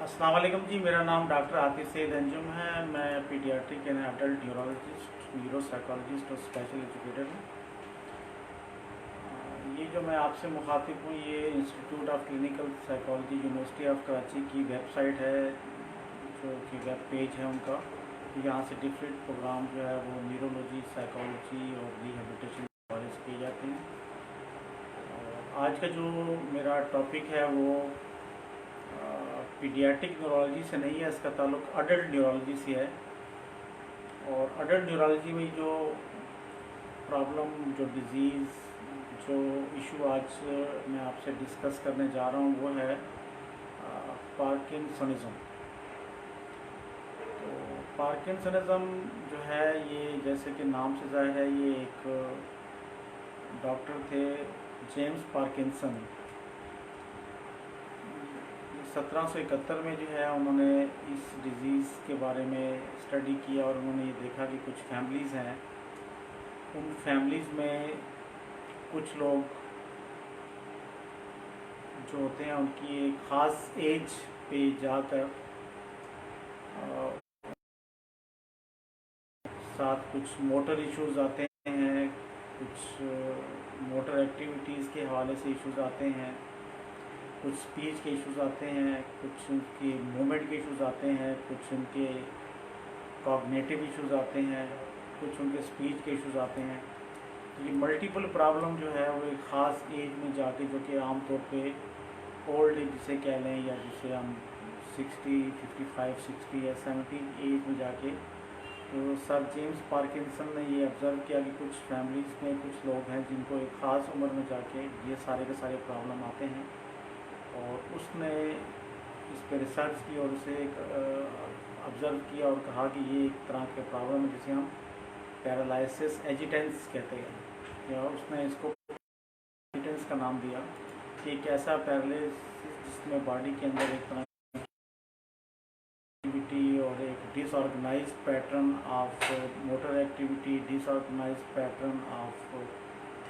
अस्सलाम वालेकुम जी। मेरा नाम डॉक्टर आतिफ सैद अंजुम है। मैं paediatric and adult neurologist, neuro psychologist और स्पेशल एजुकेटर हूँ। ये जो मैं आपसे मुखातिब हूँ, ये institute of clinical psychology university of Karachi की वेबसाइट है, जो कि वेब पेज है उनका। यहाँ से डिफरेंट प्रोग्राम जो है वो न्यूरोलॉजी, साइकोलॉजी और रिहेबिलिटेशन के बारे में किए जाते हैं। और आज का जो मेरा टॉपिक है वो पीडियाट्रिक न्यूरोलॉजी से नहीं है, इसका ताल्लुक अडल्ट न्यूरोलॉजी से है। और अडल्ट न्यूरोलॉजी में जो प्रॉब्लम, जो डिज़ीज़, जो इशू आज मैं आपसे डिस्कस करने जा रहा हूँ वो है पार्किंसनिज्म। तो पार्किंसनिज्म जो है, ये जैसे कि नाम से ज़ाहिर है, ये एक डॉक्टर थे जेम्स पार्किंसन। 1771 में जो है उन्होंने इस डिज़ीज़ के बारे में स्टडी किया और उन्होंने ये देखा कि कुछ फैमिलीज़ हैं, उन फैमिलीज़ में कुछ लोग जो होते हैं उनकी एक ख़ास एज पे जाकर साथ कुछ मोटर इश्यूज़ आते हैं, कुछ मोटर एक्टिविटीज़ के हवाले से इश्यूज़ आते हैं, कुछ स्पीच के इश्यूज़ आते हैं, कुछ उनके मूवमेंट के इश्यूज़ आते हैं, कुछ उनके कॉग्निटिव इश्यूज़ आते हैं, कुछ उनके स्पीच के इश्यूज़ आते हैं। तो ये मल्टीपल प्रॉब्लम जो है वो एक ख़ास एज में जाके, जो कि आम तौर पे ओल्ड एज जिसे कह लें, या जिसे हम 60, 55, 60 या 70 एज में जाके, तो सर जेम्स पार्किंसन ने ये ऑब्ज़र्व किया कि कुछ फैमिलीज़ में कुछ लोग हैं जिनको एक ख़ास उम्र में जाके ये सारे के सारे प्रॉब्लम आते हैं। और उसने इस पर रिसर्च की और उसे एक ऑब्ज़र्व किया और कहा कि ये एक तरह के प्रॉब्लम है जिसे हम पैरालिसिस एजिटेंस कहते हैं, या उसने इसको एजिटेंस का नाम दिया कि एक ऐसा पैरालिसिस जिसमें बॉडी के अंदर एक तरह एक्टिविटी और एक disorganise pattern of motor activity, disorganise pattern of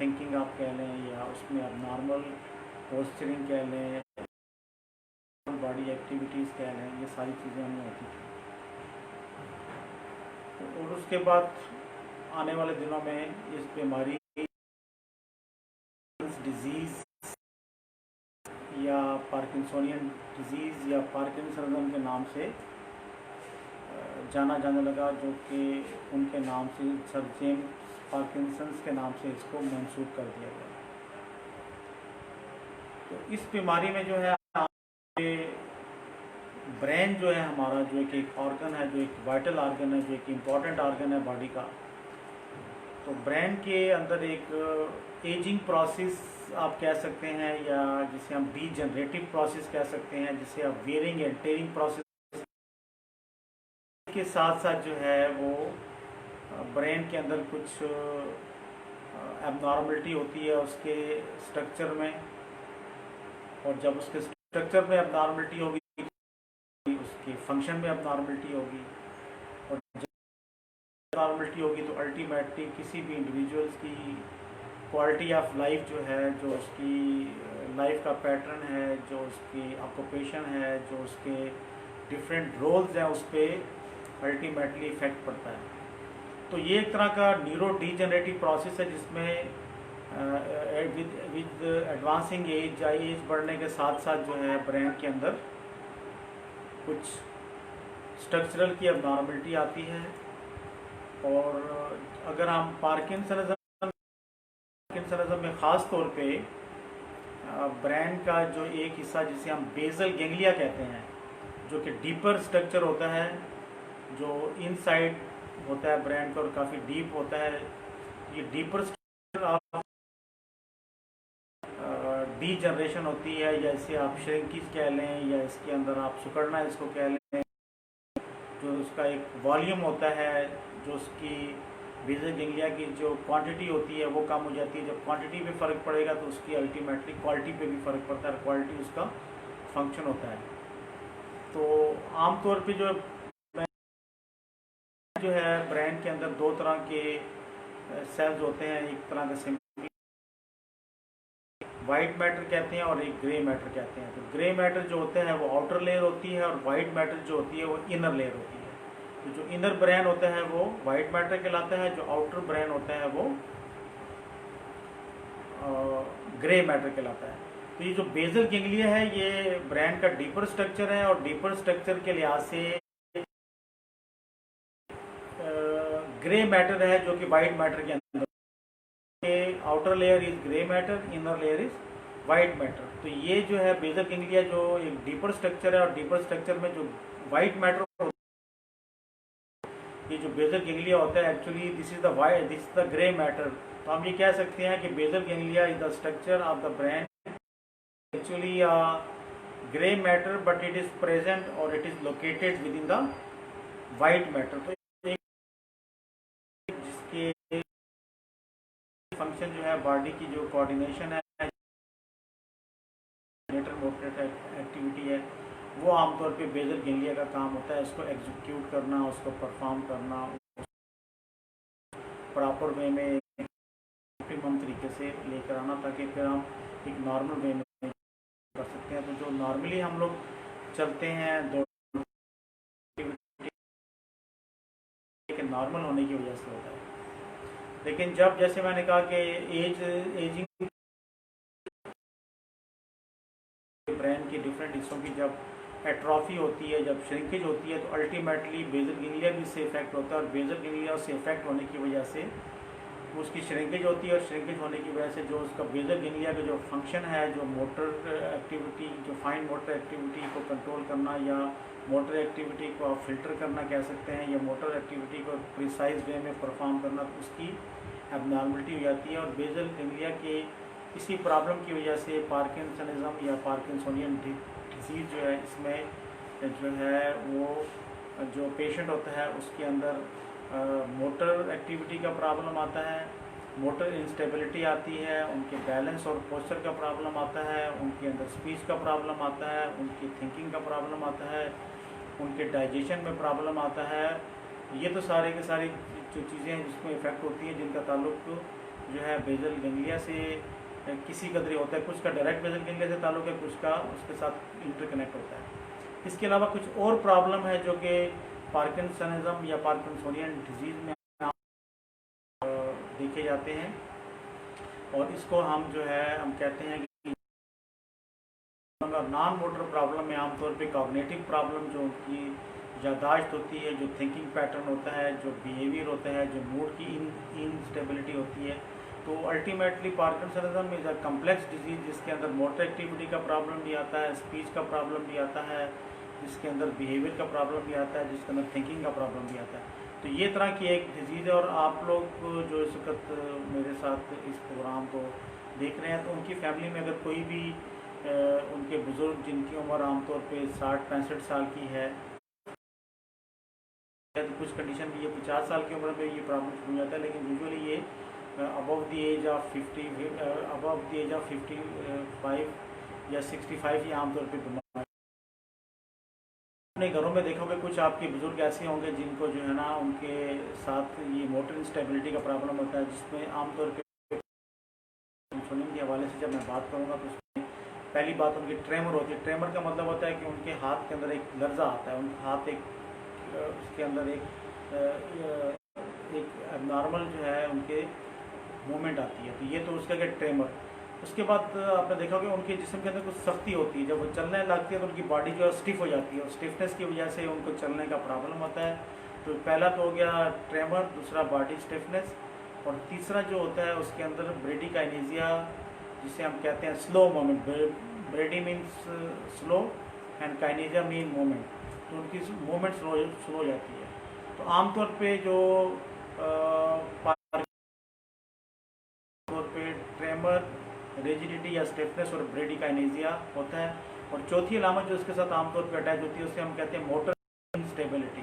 thinking आप कह लें, या उसमें अब नॉर्मल पोस्चरिंग कह लें, बॉडी एक्टिविटीज़ कह लें, ये सारी चीज़ें हमें होती थी। और उसके बाद आने वाले दिनों में इस बीमारी डिजीज़ या पार्किंसोनियन डिजीज़ या पार्किंसनिज्म के नाम से जाना जाने लगा, जो कि उनके नाम से सर जेम्स पार्किंसंस के नाम से इसको मंसूब कर दिया गया। तो इस बीमारी में जो है ब्रेन जो है हमारा, जो एक ऑर्गन है, जो एक वाइटल ऑर्गन है, जो एक इम्पॉर्टेंट ऑर्गन है बॉडी का, तो ब्रेन के अंदर एक एजिंग प्रोसेस आप कह सकते हैं, या जिसे हम डीजनरेटिव प्रोसेस कह सकते हैं, जिसे आप वेयरिंग एंड टेयरिंग प्रोसेस के साथ साथ जो है वो ब्रेन के अंदर कुछ एबनॉर्मलिटी होती है उसके स्ट्रक्चर में। और जब उसके स्ट्रक्चर में एबनॉर्मलिटी होगी, उसके फंक्शन में एबनॉर्मलिटी होगी, और जब एबनॉर्मलिटी होगी तो अल्टीमेटली किसी भी इंडिविजुअल्स की क्वालिटी ऑफ लाइफ जो है, जो उसकी लाइफ का पैटर्न है, जो उसकी ऑक्यूपेशन है, जो उसके डिफरेंट रोल्स हैं, उस पर अल्टीमेटली इफेक्ट पड़ता है। तो ये एक तरह का न्यूरो डीजनरेटिव प्रोसेस है, जिसमें विद एडवांसिंग एज, एज बढ़ने के साथ साथ जो है ब्रेन के अंदर कुछ स्ट्रक्चरल की एबनॉर्मलिटी आती है। और अगर हम पार्किंसनिज्म में ख़ास तौर पे ब्रेन का जो एक हिस्सा जिसे हम बेसल गैंग्लिया कहते हैं, जो कि डीपर स्ट्रक्चर होता है, जो इनसाइड होता है ब्रेन का और काफ़ी डीप होता है, ये डीपर स्ट्रक्चर आप डी जनरेशन होती है, या इसे आप श्रिंकेज कह लें, या इसके अंदर आप सुकड़ना इसको कह लें, जो उसका एक वॉल्यूम होता है, जो उसकी बेसल गैंग्लिया की जो क्वांटिटी होती है वो कम हो जाती है। जब क्वांटिटी पे फ़र्क पड़ेगा तो उसकी अल्टीमेटली क्वालिटी पे भी फ़र्क पड़ता है, क्वालिटी उसका फंक्शन होता है। तो आमतौर पे जो है ब्रेन के अंदर दो तरह के सेल्स होते हैं, एक तरह का वाइट मैटर कहते हैं और एक ग्रे मैटर कहते हैं। तो ग्रे मैटर जो होते हैं वो आउटर लेयर होती है और वाइट मैटर जो होती है वो इनर लेयर होती है। तो जो इनर ब्रेन होता है वो वाइट मैटर कहलाता है, जो आउटर ब्रेन होता है वो ग्रे मैटर कहलाता है। तो ये जो बेजल गेंगलिया है ये ब्रेन का डीपर स्ट्रक्चर है और डीपर स्ट्रक्चर के लिहाज से ग्रे मैटर है जो कि वाइट मैटर के अंदर, outer layer is grey matter, inner layer is white matter. तो ये जो है बेजल गेंगलिया जो एक डीपर स्ट्रक्चर है और डीपर स्ट्रक्चर में जो वाइट मैटर, ये जो बेजल गेंगलिया होता है actually this is the grey matter. तो हम ये कह सकते हैं कि basal ganglia is the structure of the brain actually grey matter but it is present और it is located within the white matter. तो जिसके फंक्शन जो है बॉडी की जो कोऑर्डिनेशन है, मोटर एक्टिविटी है, वो आमतौर पे बेजल गेंगलिया का काम होता है। उसको एग्जीक्यूट करना, उसको परफॉर्म करना प्रॉपर वे में ऑप्टिमम तरीके से लेकर आना, ताकि फिर हम एक नॉर्मल वे में कर सकते हैं। तो जो नॉर्मली हम लोग चलते हैं दो नॉर्मल होने की वजह से होता है, लेकिन जब जैसे मैंने कहा कि एजिंग ब्रेन की डिफरेंट हिस्सों की जब एट्रॉफी होती है, जब श्रिंकेज होती है, तो अल्टीमेटली बेजल गेंगलिया भी इससे इफेक्ट होता है और बेजल गेंगलिया से इफेक्ट होने की वजह से उसकी श्रिंकेज होती है और श्रिंकेज होने की वजह से जो उसका बेजल गेंगलिया का जो फंक्शन है, जो मोटर एक्टिविटी, जो फाइन मोटर एक्टिविटी को कंट्रोल करना या मोटर एक्टिविटी को आप फिल्टर करना कह सकते हैं, या मोटर एक्टिविटी को प्रिसाइज वे में परफॉर्म करना, तो उसकी एबनॉर्मलिटी हो जाती है। और बेजल गेंगलिया के इसी प्रॉब्लम की वजह से पार्किंसनिज्म या पार्किंसोनियन डिजीज़ जो है, इसमें जो है वो जो पेशेंट होता है उसके अंदर मोटर एक्टिविटी का प्रॉब्लम आता है, मोटर इंस्टेबिलिटी आती है, उनके बैलेंस और पोस्चर का प्रॉब्लम आता है, उनके अंदर स्पीच का प्रॉब्लम आता है, उनकी थिंकिंग का प्रॉब्लम आता है, उनके डाइजेशन में प्रॉब्लम आता है। ये तो सारे के सारी जो चीज़ें हैं जिसमें इफेक्ट होती हैं, जिनका ताल्लुक जो है बेजल गेंगलिया से किसी कदर होता है। कुछ का डायरेक्ट बेजल गेंगलिया से ताल्लुक है, कुछ का उसके साथ इंटरकनेक्ट होता है। इसके अलावा कुछ और प्रॉब्लम है जो कि पार्किंसनिज्म या पार्किंसोनियन डिजीज़ में देखे जाते हैं, और इसको हम जो है हम कहते हैं कि नॉन मोटर प्रॉब्लम में आमतौर पे कॉग्निटिव प्रॉब्लम जो उनकी यादाश्त होती है, जो थिंकिंग पैटर्न होता है, जो बिहेवियर होता है, जो मूड की इनस्टेबिलिटी होती है, तो ultimately parkinsonism is a complex disease जिसके अंदर मोटर एक्टिविटी का प्रॉब्लम भी आता है, स्पीच का प्रॉब्लम भी आता है, जिसके अंदर बिहेवियर का प्रॉब्लम भी आता है, जिसके अंदर थिंकिंग का प्रॉब्लम भी आता है। तो ये तरह की एक डिजीज़ है। और आप लोग जो इस वक्त मेरे साथ इस प्रोग्राम को देख रहे हैं, तो उनकी फैमिली में अगर कोई भी उनके बुज़ुर्ग जिनकी उम्र आमतौर पे 60-65 साल की है, तो कुछ कंडीशन में ये 50 साल की उम्र में ये प्रॉब्लम शुरू हो जाता है, लेकिन यूजुअली ये अबव द एज ऑफ 55 या 65 ये आमतौर पर बीमार। अपने घरों में देखोगे कुछ आपके बुजुर्ग ऐसे होंगे जिनको जो है ना उनके साथ ये मोटर इंस्टेबिलिटी का प्रॉब्लम होता है, जिसमें आमतौर पे इंसुलिन के हवाले से जब मैं बात करूँगा तो उसमें पहली बात उनकी ट्रेमर होती है। ट्रेमर का मतलब होता है कि उनके हाथ के अंदर एक लर्जा आता है, उनका हाथ उसके अंदर एक नॉर्मल जो है उनके मूवमेंट आती है, तो ये तो उसका क्या ट्रेमर। उसके बाद आपने देखा कि उनके जिस्म के अंदर कुछ सख्ती होती है, जब वो चलने लगती है तो उनकी बॉडी जो है स्टिफ हो जाती है, और स्टिफनेस की वजह से उनको चलने का प्रॉब्लम होता है। तो पहला तो हो गया ट्रेमर, दूसरा बॉडी स्टिफनेस, और तीसरा जो होता है उसके अंदर ब्रेडिकाइनेसिया, जिसे हम कहते हैं slow moment. Brady means slow and kinesia mean moment, तो उनकी मूवमेंट स्लो हो जाती है। तो आमतौर पे जो तौर पे ट्रेमर, रिजिडिटी या स्टिफनेस और ब्रेडिकाइनेसिया होता है। और चौथी अलामत जो इसके साथ आमतौर पे अटैच होती है उसे हम कहते हैं मोटर इंस्टेबिलिटी।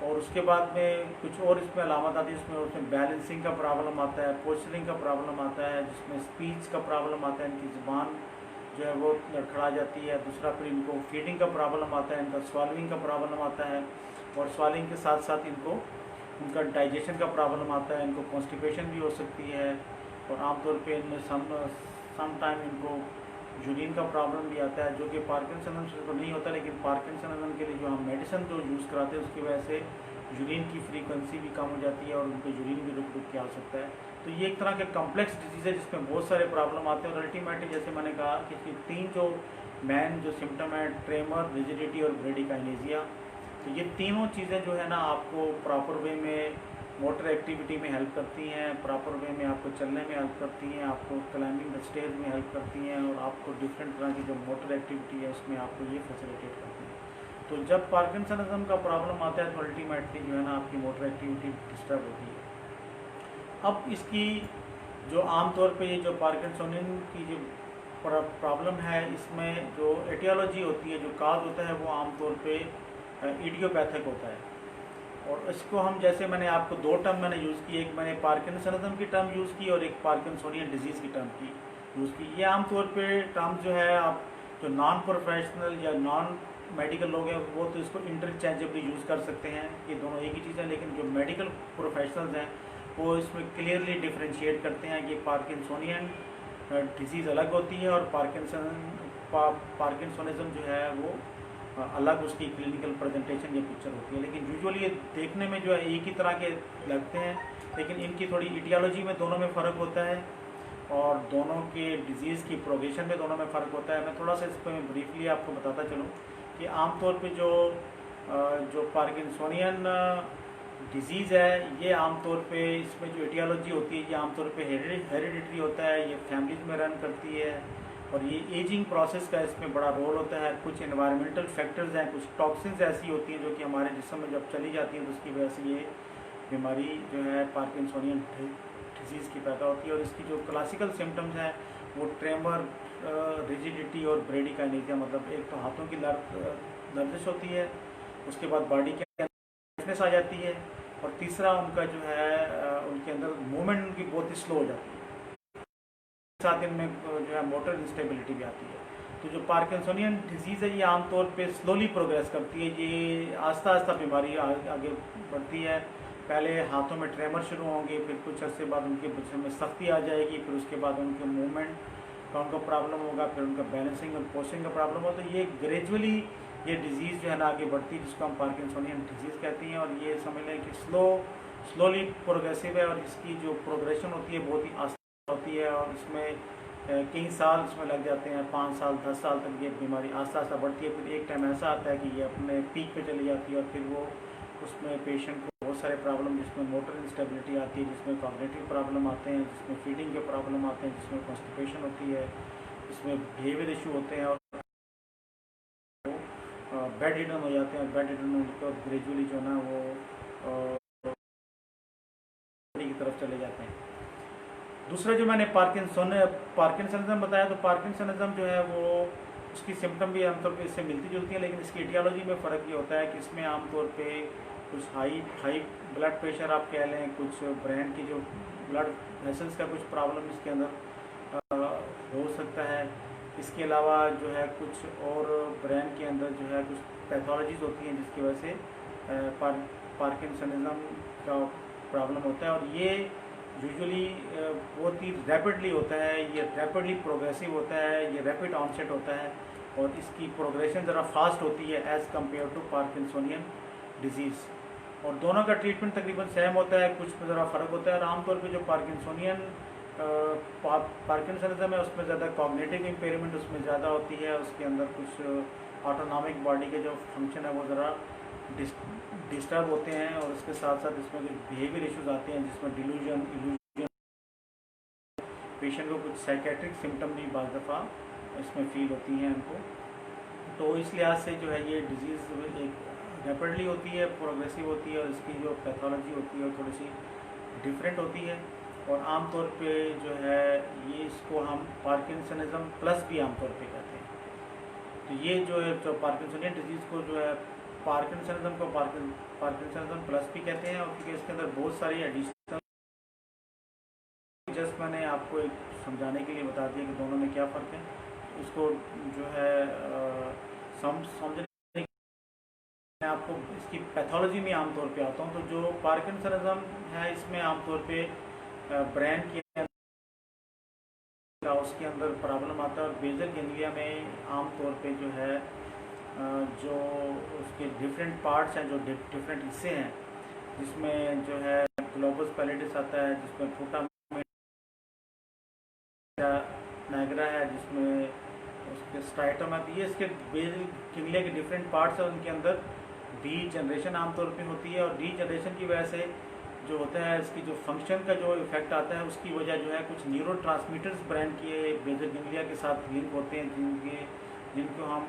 और उसके बाद में कुछ और इसमें अलामत आती है, उसमें बैलेंसिंग का प्रॉब्लम आता है, पोस्चरिंग का प्रॉब्लम आता है, जिसमें स्पीच का प्रॉब्लम आता है, इनकी ज़ुबान जो है वो लड़खड़ा जाती है। दूसरा फिर इनको फीडिंग का प्रॉब्लम आता है, इनका स्वालिंग का प्रॉब्लम आता है, और स्वालिंग के साथ साथ इनको उनका डाइजेशन का प्रॉब्लम आता है, इनको कॉन्स्टिपेशन भी हो सकती है। और आमतौर पे इनमें सम टाइम इनको यूरिन का प्रॉब्लम भी आता है, जो कि पार्किंसनिज्म से तो नहीं होता, लेकिन पार्किंसनिज्म के लिए जो हम मेडिसिन जो यूज़ कराते हैं उसकी वजह से यूरिन की फ्रीक्वेंसी भी कम हो जाती है और उनको यूरिन भी रुक रुक के आ सकता है। तो ये एक तरह के कम्प्लेक्स डिजीज़ है जिसमें बहुत सारे प्रॉब्लम आते हैं और अल्टीमेटली जैसे मैंने कहा कि इसकी 3 जो मेन जो सिम्टम है, ट्रेमर, रिजिडिटी और ब्रेडिकाइनेजिया, तो ये तीनों चीज़ें जो है ना आपको प्रॉपर वे में मोटर एक्टिविटी में हेल्प करती हैं, प्रॉपर वे में आपको चलने में हेल्प करती हैं, आपको क्लाइंबिंग द स्टेज में हेल्प करती हैं और आपको डिफरेंट तरह की जो मोटर एक्टिविटी है उसमें आपको ये फैसिलिटेट करती हैं। तो जब पार्किंसनिज्म का प्रॉब्लम आता है तो अल्टीमेटली जो है ना आपकी मोटर एक्टिविटी डिस्टर्ब होती है। अब इसकी जो आमतौर पे ये जो पार्किंसनियन की जो प्रॉब्लम है, इसमें जो एटियोलॉजी होती है, जो काज होता है, वो आमतौर पे इडियोपैथिक होता है। और इसको हम, जैसे मैंने आपको 2 टर्म मैंने यूज़ की, एक मैंने पार्किंसनिज्म की टर्म यूज़ की और एक पार्किंसोनियन डिजीज़ की टर्म की यूज़ की। ये आमतौर पे टर्म जो है आप जो नॉन प्रोफेशनल या नॉन मेडिकल लोग हैं वो तो इसको इंटरचेंजेबली यूज़ कर सकते हैं, ये दोनों एक ही चीज़ है, लेकिन जो मेडिकल प्रोफेशनल्स हैं वो इसमें क्लियरली डिफ्रेंशिएट करते हैं कि पार्किंसोनियन डिजीज़ अलग होती है और पार्किंसोनिज्म जो है वो अलग उसकी क्लिनिकल प्रेजेंटेशन या पिक्चर होती है। लेकिन यूजुअली ये देखने में जो है एक ही तरह के लगते हैं, लेकिन इनकी थोड़ी इटियोलॉजी में दोनों में फ़र्क होता है और दोनों के डिजीज़ की प्रोग्रेशन में दोनों में फ़र्क होता है। मैं थोड़ा सा इस पर ब्रीफली आपको बताता चलूँ कि आमतौर पे जो पार्किंसोनियन डिजीज़ है, ये आमतौर पे इसमें जो एटियोलॉजी होती है ये आमतौर पे हेरिडिटरी होता है, ये फैमिलीज में रन करती है और ये एजिंग प्रोसेस का इसमें बड़ा रोल होता है। कुछ एनवायरमेंटल फैक्टर्स हैं, कुछ टॉक्सिन्स ऐसी होती हैं जो कि हमारे जिस्म में जब चली जाती हैं तो उसकी वजह से ये बीमारी जो है पार्किंसोनियन डिजीज़ की पैदा होती है। और इसकी जो क्लासिकल सिम्टम्स हैं वो ट्रेमर, रिजिडिटी और ब्रेडिकाइनेजिया, मतलब एक तो हाथों की लर्जिश होती है, उसके बाद बॉडी के आ जाती है और तीसरा उनका जो है उनके अंदर मूवमेंट उनकी बहुत ही स्लो हो जाती है, साथ इनमें जो है मोटर इंस्टेबिलिटी भी आती है। तो जो पार्किंसोनियन डिजीज़ है ये आमतौर पे स्लोली प्रोग्रेस करती है, ये आस्ता आस्ता बीमारी आगे बढ़ती है। पहले हाथों में ट्रेमर शुरू होंगे, फिर कुछ अर्से बाद उनके जिस्म में सख्ती आ जाएगी, फिर उसके बाद उनके मूवमेंट का उनको प्रॉब्लम होगा, फिर उनका बैलेंसिंग और पोस्टिंग का प्रॉब्लम होगा। तो ये ग्रेजुअली ये डिज़ीज़ जो है ना आगे बढ़ती है, जिसको हम पार्किंसोनियन डिजीज़ कहते हैं। और ये समझ लें कि स्लोली प्रोग्रेसिव है और इसकी जो प्रोग्रेशन होती है बहुत ही आस्ता होती है और इसमें कई साल इसमें लग जाते हैं, 5 साल 10 साल तक ये बीमारी आस्ता आस्ता बढ़ती है। फिर एक टाइम ऐसा आता है कि ये अपने पीक पे चली जाती है और फिर वो उसमें पेशेंट को बहुत सारे प्रॉब्लम, जिसमें मोटर इंस्टेबिलिटी आती है, जिसमें कॉग्निटिव प्रॉब्लम आते हैं, जिसमें फीडिंग के प्रॉब्लम आते हैं, जिसमें कॉन्स्टिपेशन होती है, जिसमें बिहेवियर इशू होते हैं और बेड रिडन हो जाते हैं। बेड रिडन होने के बाद ग्रेजुअली जो है ना वो की तरफ चले जाते हैं। दूसरा जो मैंने पार्किंसनिज्म बताया, तो पार्किंसनिज्म जो है वो उसकी सिम्टम भी आमतौर पर इससे मिलती जुलती है, लेकिन इसकी एटियोलॉजी में फ़र्क ये होता है कि इसमें आमतौर पे कुछ हाई ब्लड प्रेशर आप कह लें, कुछ ब्रेन की जो ब्लड वेसल्स का कुछ प्रॉब्लम इसके अंदर हो सकता है। इसके अलावा जो है कुछ और ब्रेन के अंदर जो है कुछ पैथोलॉजीज होती हैं जिसकी वजह से पार्किंसनिज्म का प्रॉब्लम होता है। और ये यूजुअली बहुत ही रैपिडली होता है, ये रैपिडली प्रोग्रेसिव होता है, ये रैपिड ऑनसेट होता है और इसकी प्रोग्रेशन ज़रा फास्ट होती है as compare to Parkinsonian disease. और दोनों का ट्रीटमेंट तकरीबन सेम होता है, कुछ में ज़रा फ़र्क होता है। और आमतौर पे जो पार्किंसोनियन पार्किंसनिज्म है उसमें ज़्यादा कॉग्निटिव इम्पेयरमेंट उसमें ज़्यादा होती है, उसके अंदर कुछ ऑटोनॉमिक बॉडी के जो फंक्शन है वो ज़रा डिस्टर्ब होते हैं और उसके साथ साथ इसमें कुछ बिहेवियर इश्यूज आते हैं, जिसमें डिल्यूजन पेशेंट को कुछ साइकेट्रिक सिम्टम भी बाज़ दफ़ा इसमें फील होती हैं उनको। तो इस लिहाज से जो है ये डिजीज़ एक रैपिडली होती है, प्रोग्रेसिव होती है और इसकी जो पैथोलॉजी होती है वो थोड़ी सी डिफरेंट होती है। और आमतौर पे जो है ये इसको हम पार्किंसनिज्म प्लस भी आमतौर पे कहते हैं। तो ये जो है जो पार्किंसोनियन डिजीज़ को जो है पार्किंसनिज्म को पार्किंसनिज्म प्लस भी कहते हैं। और क्योंकि इसके अंदर बहुत सारी एडिशनल, जस्ट मैंने आपको एक समझाने के लिए बता दिया कि दोनों में क्या फ़र्क है, उसको जो है समझने मैं आपको इसकी पैथोलॉजी में आमतौर पे आता हूँ। तो जो पार्किंसनिज्म है इसमें आमतौर पे ब्रेन की का उसके अंदर प्रॉब्लम आता है। और बेजल गैंग्लिया में आम तौर पे जो है जो उसके डिफरेंट पार्ट्स हैं, जो डिफरेंट हिस्से हैं, जिसमें जो है ग्लोबस पैलेटिस आता है, जिसमें फूटा नाइग्रा है, जिसमें उसके स्ट्राइटम है। ये इसके बेजल गैंग्लिया के डिफरेंट पार्ट्स हैं, उनके अंदर डी जनरेशन आमतौर पे होती है। और डी जनरेशन की वजह से जो होता है इसकी जो फंक्शन का जो इफेक्ट आता है, उसकी वजह जो है कुछ न्यूरो ट्रांसमीटर्स ब्रेन के बेजल गैंग्लिया के साथ लिंक होते हैं, जिनको हम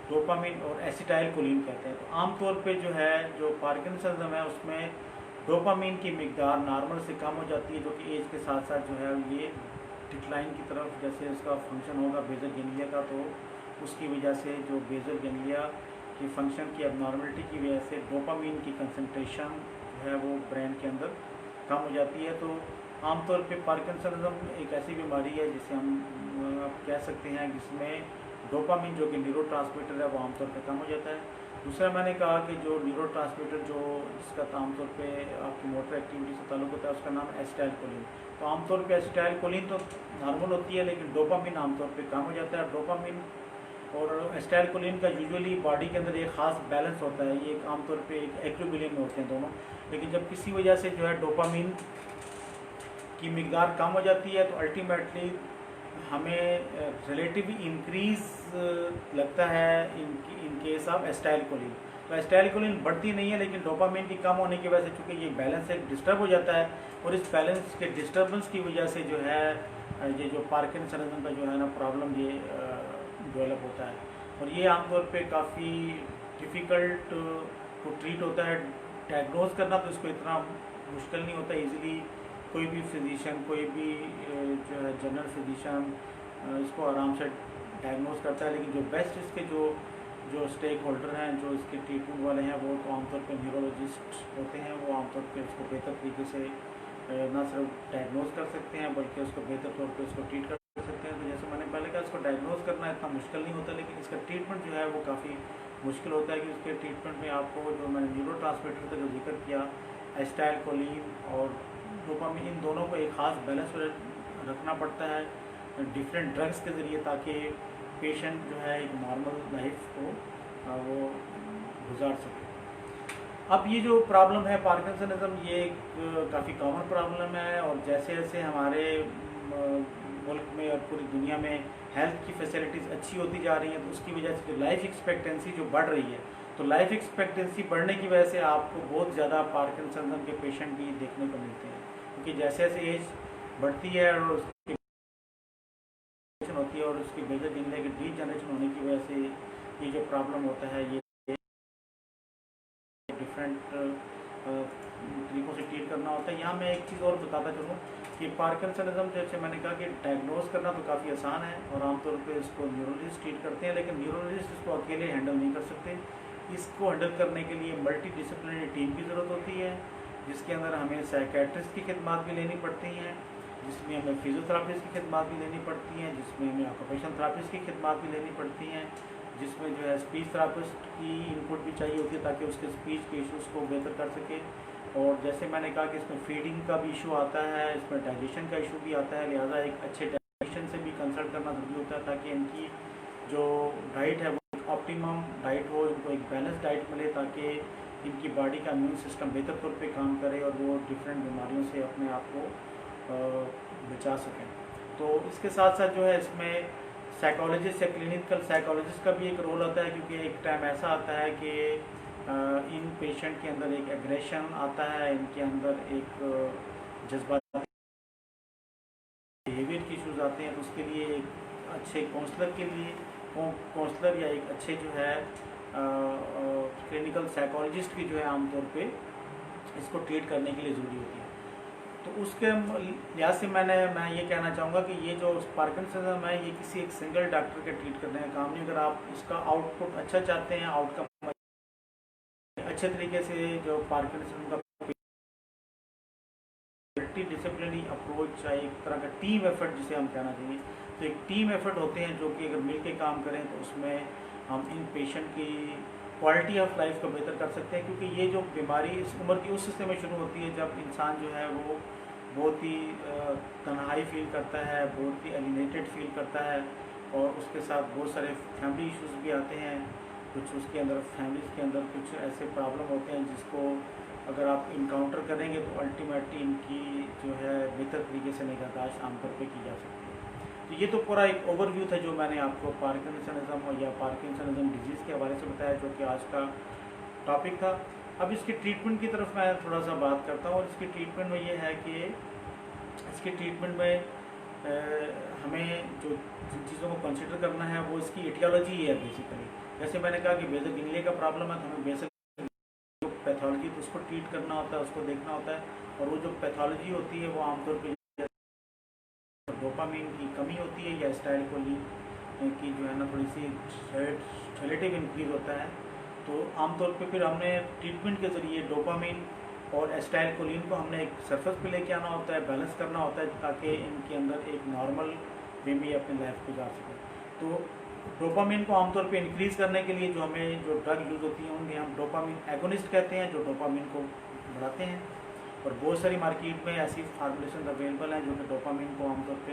डोपामिन और एसिटाइल कोलिन कहते हैं। तो आमतौर पे जो है जो पार्किंसनिज्म है उसमें डोपामिन की मिकदार नॉर्मल से कम हो जाती है, जो कि एज के साथ साथ जो है ये डिक्लाइन की तरफ जैसे उसका फंक्शन होगा बेजल गैंग्लिया का, तो उसकी वजह से जो बेजल गैंग्लिया की फंक्शन की एबनॉर्मलिटी की वजह से डोपामिन की कंसंट्रेशन जो है वो ब्रेन के अंदर कम हो जाती है। तो आमतौर पे पार्किंसनिज्म एक ऐसी बीमारी है जिसे हम कह सकते हैं जिसमें डोपामिन जो कि न्यूरोट्रांसमीटर है वो आमतौर पे कम हो जाता है। दूसरा मैंने कहा कि जो न्यूरोट्रांसमीटर जो जिसका आमतौर पे आपकी मोटर एक्टिविटी से ताल्लुक होता है उसका नाम एसिटाइल कोलिन। तो आमतौर पे एसिटाइल कोलिन तो नॉर्मल होती है, लेकिन डोपामिन आमतौर पे कम हो जाता है। डोपामिन और एसिटाइल कोलिन का यूजुअली बॉडी के अंदर एक ख़ास बैलेंस होता है, ये आमतौर पे एक इक्विलिब्रियम में होते हैं दोनों। लेकिन जब किसी वजह से जो है डोपामिन की मिकदार कम हो जाती है तो अल्टीमेटली हमें रिलेटिवली इंक्रीज लगता है in case of acetyl choline. तो एसिटाइल कोलिन बढ़ती नहीं है, लेकिन डोपामिन की कम होने की वजह से चूँकि ये बैलेंस एक डिस्टर्ब हो जाता है, और इस बैलेंस के डिस्टर्बेंस की वजह से जो है ये जो पार्किंसनिज्म का जो है ना प्रॉब्लम ये डेवलप होता है। और ये आमतौर पे काफ़ी डिफ़िकल्ट को ट्रीट होता है। डायग्नोज करना तो इसको इतना मुश्किल नहीं होता, इजीली कोई भी फिजिशियन, कोई भी जो है जनरल फिजिशियन इसको आराम से डायग्नोज करता है। लेकिन जो बेस्ट इसके जो स्टेक होल्डर हैं, जो इसके ट्रीटमेंट वाले हैं, वो तो आमतौर पे न्यूरोलॉजिस्ट होते हैं। वो आमतौर पे उसको बेहतर तरीके से ना सिर्फ डायग्नोज कर सकते हैं बल्कि उसको बेहतर तौर पे उसको ट्रीट कर सकते हैं। तो जैसे मैंने पहले कहा, इसको डायग्नोज करना इतना मुश्किल नहीं होता, लेकिन इसका ट्रीटमेंट जो है वो काफ़ी मुश्किल होता है। कि उसके ट्रीटमेंट में आपको जो मैंने न्यूरोट्रांसमीटर का जो जिक्र किया, एसिटाइल कोलिन और डोपामिन, इन दोनों को एक ख़ास बैलेंस रखना पड़ता है डिफरेंट ड्रग्स के ज़रिए, ताकि पेशेंट जो है एक नॉर्मल लाइफ को वो गुजार सके। अब ये जो प्रॉब्लम है पार्किंसनिज्म, ये काफ़ी कॉमन प्रॉब्लम है। और जैसे जैसे हमारे मुल्क में और पूरी दुनिया में हेल्थ की फैसिलिटीज़ अच्छी होती जा रही हैं, तो उसकी वजह से जो लाइफ एक्सपेक्टेंसी जो बढ़ रही है, तो लाइफ एक्सपेक्टेंसी बढ़ने की वजह से आपको बहुत ज़्यादा पार्किंसनिज्म के पेशेंट भी देखने को मिलते हैं। क्योंकि जैसे जैसे एज बढ़ती है और उसकी होती है और उसकी बेजल गैंग्लिया की डी जनरेशन होने की वजह से ये जो प्रॉब्लम होता है ये डिफरेंट तरीक़ों से ट्रीट करना होता है। यहाँ मैं एक चीज़ और बताता चलूँ कि पार्किंसनिज्म जैसे मैंने कहा कि डायग्नोज करना तो काफ़ी आसान है और आमतौर पे इसको न्यूरोलॉजिस्ट ट्रीट करते हैं, लेकिन न्यूरोलॉजिस्ट इसको अकेले हैंडल नहीं कर सकते। इसको हैंडल करने के लिए मल्टी डिसिप्लिनरी टीम की ज़रूरत होती है, जिसके अंदर हमें साइकेट्रिस्ट की खिदमात भी लेनी पड़ती हैं, जिसमें हमें फिजियोथेरापिस्ट की खिदमात भी लेनी पड़ती हैं, जिसमें हमें ऑक्यूपेशनल थेरापिस्ट की खिदमात भी लेनी पड़ती हैं, जिसमें जो है स्पीच थेरापिस्ट की इनपुट भी चाहिए होती है ताकि उसके स्पीच के इश्यूज़ को बेहतर कर सके। और जैसे मैंने कहा कि इसमें फीडिंग का भी इशू आता है, इसमें डाइजेशन का इशू भी आता है, लिहाजा एक अच्छे डाइजेशन से भी कंसल्ट करना ज़रूरी होता है ताकि इनकी जो डाइट है वो ऑप्टिमम डाइट हो, इनको एक बैलेंस डाइट मिले ताकि इनकी बॉडी का इम्यून सिस्टम बेहतर तौर पे काम करे और वो डिफरेंट बीमारियों से अपने आप को बचा सकें। तो इसके साथ साथ जो है इसमें साइकोलॉजिस्ट या क्लिनिकल साइकोलॉजिस्ट का भी एक रोल आता है, क्योंकि एक टाइम ऐसा आता है कि इन पेशेंट के अंदर एक एग्रेशन आता है, इनके अंदर एक जज्बात बिहेवियर के इशूज़ आते हैं। तो उसके लिए एक अच्छे काउंसलर या एक अच्छे जो है क्लिनिकल साइकोलॉजिस्ट की जो है आमतौर पे इसको ट्रीट करने के लिए ज़रूरी होती है। तो उसके लिहाज से मैं ये कहना चाहूँगा कि ये जो पार्किंसनिज्म है ये किसी एक सिंगल डॉक्टर के ट्रीट करने का काम नहीं। अगर आप इसका आउटपुट अच्छा चाहते हैं, आउटकम अच्छे तरीके से जो पार्किंसनिज्म का मल्टीडिसिप्लिनरी अप्रोच, एक तरह का टीम एफर्ट जिसे हम कहना चाहिए, तो एक टीम एफर्ट होते हैं जो कि अगर मिल के काम करें तो उसमें हम इन पेशेंट की क्वालिटी ऑफ लाइफ को बेहतर कर सकते हैं। क्योंकि ये जो बीमारी इस उम्र की उस हिस्से में शुरू होती है जब इंसान जो है वो बहुत ही तन्हाई फील करता है, बहुत ही एलिनेटेड फील करता है, और उसके साथ बहुत सारे फैमिली इश्यूज भी आते हैं। कुछ उसके अंदर फैमिलीज के अंदर कुछ ऐसे प्रॉब्लम होते हैं जिसको अगर आप इनकाउंटर करेंगे तो अल्टीमेटली इनकी जो है बेहतर तरीके से निगहदाश्त आमतौर पर की जा सकती है। तो ये तो पूरा एक ओवरव्यू था जो मैंने आपको पार्किंसनिज्म या पार्किंसनिज्म डिजीज़ के हवाले से बताया, जो कि आज का टॉपिक था। अब इसके ट्रीटमेंट की तरफ मैं थोड़ा सा बात करता हूँ, और इसकी ट्रीटमेंट में ये है कि इसके ट्रीटमेंट में हमें जो जिन चीज़ों को कंसिडर करना है वो इसकी एटियोलॉजी है बेसिकली। जैसे मैंने कहा कि बेसिक गिनले का प्रॉब्लम है, तो हमें बेसिक जो पैथोलॉजी तो उसको ट्रीट करना होता है, उसको देखना होता है। और वो जो पैथोलॉजी होती है वो आमतौर पर डोपामीन की कमी होती है या एसिटाइलकोलिन की जो है ना थोड़ी सी रिलेटिव इंक्रीज होता है। तो आमतौर पे फिर हमने ट्रीटमेंट के ज़रिए डोपामीन और एसिटाइलकोलिन को हमने एक सरफेस पे लेके आना होता है, बैलेंस करना होता है, ताकि इनके अंदर एक नॉर्मल वे में अपनी लाइफ गुजार सकें। तो डोपामीन को आमतौर पे इंक्रीज़ करने के लिए जो ड्रग यूज़ होती हैं उन्हें हम डोपामीन एगोनिस्ट कहते हैं, जो डोपामीन को बढ़ाते हैं। और बहुत सारी मार्केट में ऐसी फार्मुलेशन अवेलेबल हैं जो कि डोपामीन को आमतौर पे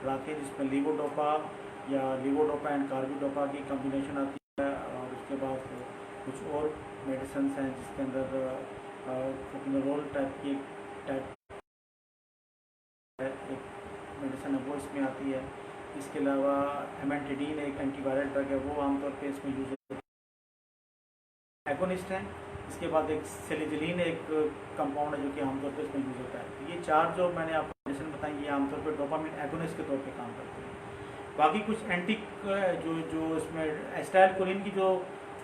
बढ़ाते हैं, जिसमें लीवोडोपा या लीवोडोपा एंड कार्बिडोपा की कम्बिनेशन आती है। और उसके बाद कुछ और मेडिसिन हैं जिसके अंदर रोल टाइप की एक मेडिसिन है वो इसमें आती है। इसके अलावा एमेंटिडीन एक एंटीवायरल ड्रग है, वो आमतौर पे इसमें यूज होता है, एगोनिस्ट है। इसके बाद एक सेलिजिलिन एक कंपाउंड है जो कि आमतौर पे इसमें यूज होता है। तो ये चार जो मैंने आपको मेडिसिन बताई ये आमतौर पे डोपामिन एगोनिस्ट के तौर पे काम करते हैं। बाकी कुछ एंटी जो इसमें एसिटाइलकोलिन की जो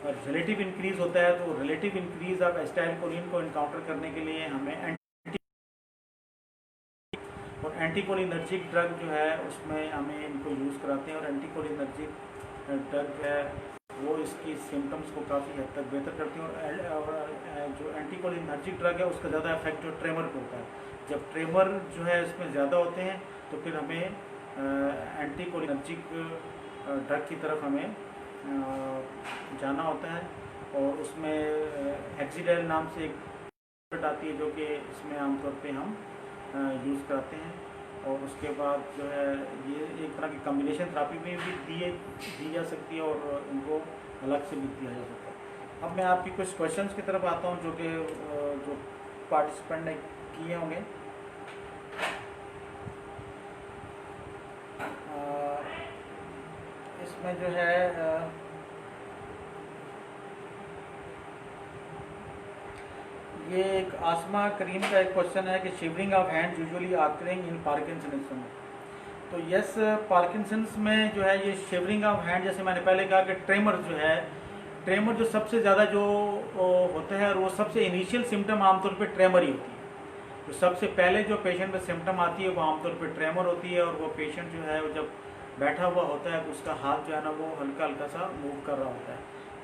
रिलेटिव इंक्रीज होता है, तो रिलेटिव इंक्रीज ऑफ एसिटाइलकोलिन को इनकाउंटर करने के लिए हमें एंटीकोलिनर्जिक ड्रग जो है उसमें हमें इनको यूज़ कराते हैं। और एंटीकोलिनर्जिक ड्रग है वो इसकी सिम्टम्स को काफ़ी हद तक बेहतर करती हैं। और जो एंटीकोलिनर्जिक ड्रग है उसका ज़्यादा इफेक्ट जो ट्रेमर पे होता है। जब ट्रेमर जो है इसमें ज़्यादा होते हैं तो फिर हमें एंटीकोलिनर्जिक ड्रग की तरफ हमें जाना होता है। और उसमें एक्सीडेल नाम से एक आती है जो कि इसमें आमतौर पे हम यूज़ कराते हैं। और उसके बाद जो है ये एक तरह की कम्बिनेशन थेरेपी में भी दी जा सकती है और इनको अलग से भी दिया जा सकता है। अब मैं आपकी कुछ क्वेश्चंस की तरफ आता हूँ जो कि जो पार्टिसिपेंट ने किए होंगे। इसमें जो है ये एक आसमा करीम का एक क्वेश्चन है कि shivering of hand usually occurring in parkinsonism. तो यस, पार्किंसंस में जो है ये शिवरिंग ऑफ हैंड, जैसे मैंने पहले कहा कि ट्रेमर जो सबसे ज़्यादा जो होता है और वो सबसे इनिशियल सिम्टम आमतौर पे ट्रेमर ही होती है। तो सबसे पहले जो पेशेंट में सिम्टम आती है वो आमतौर पे ट्रेमर होती है। और वो पेशेंट जो है वो जब बैठा हुआ होता है तो उसका हाथ जो है ना वो हल्का हल्का सा मूव कर रहा होता है,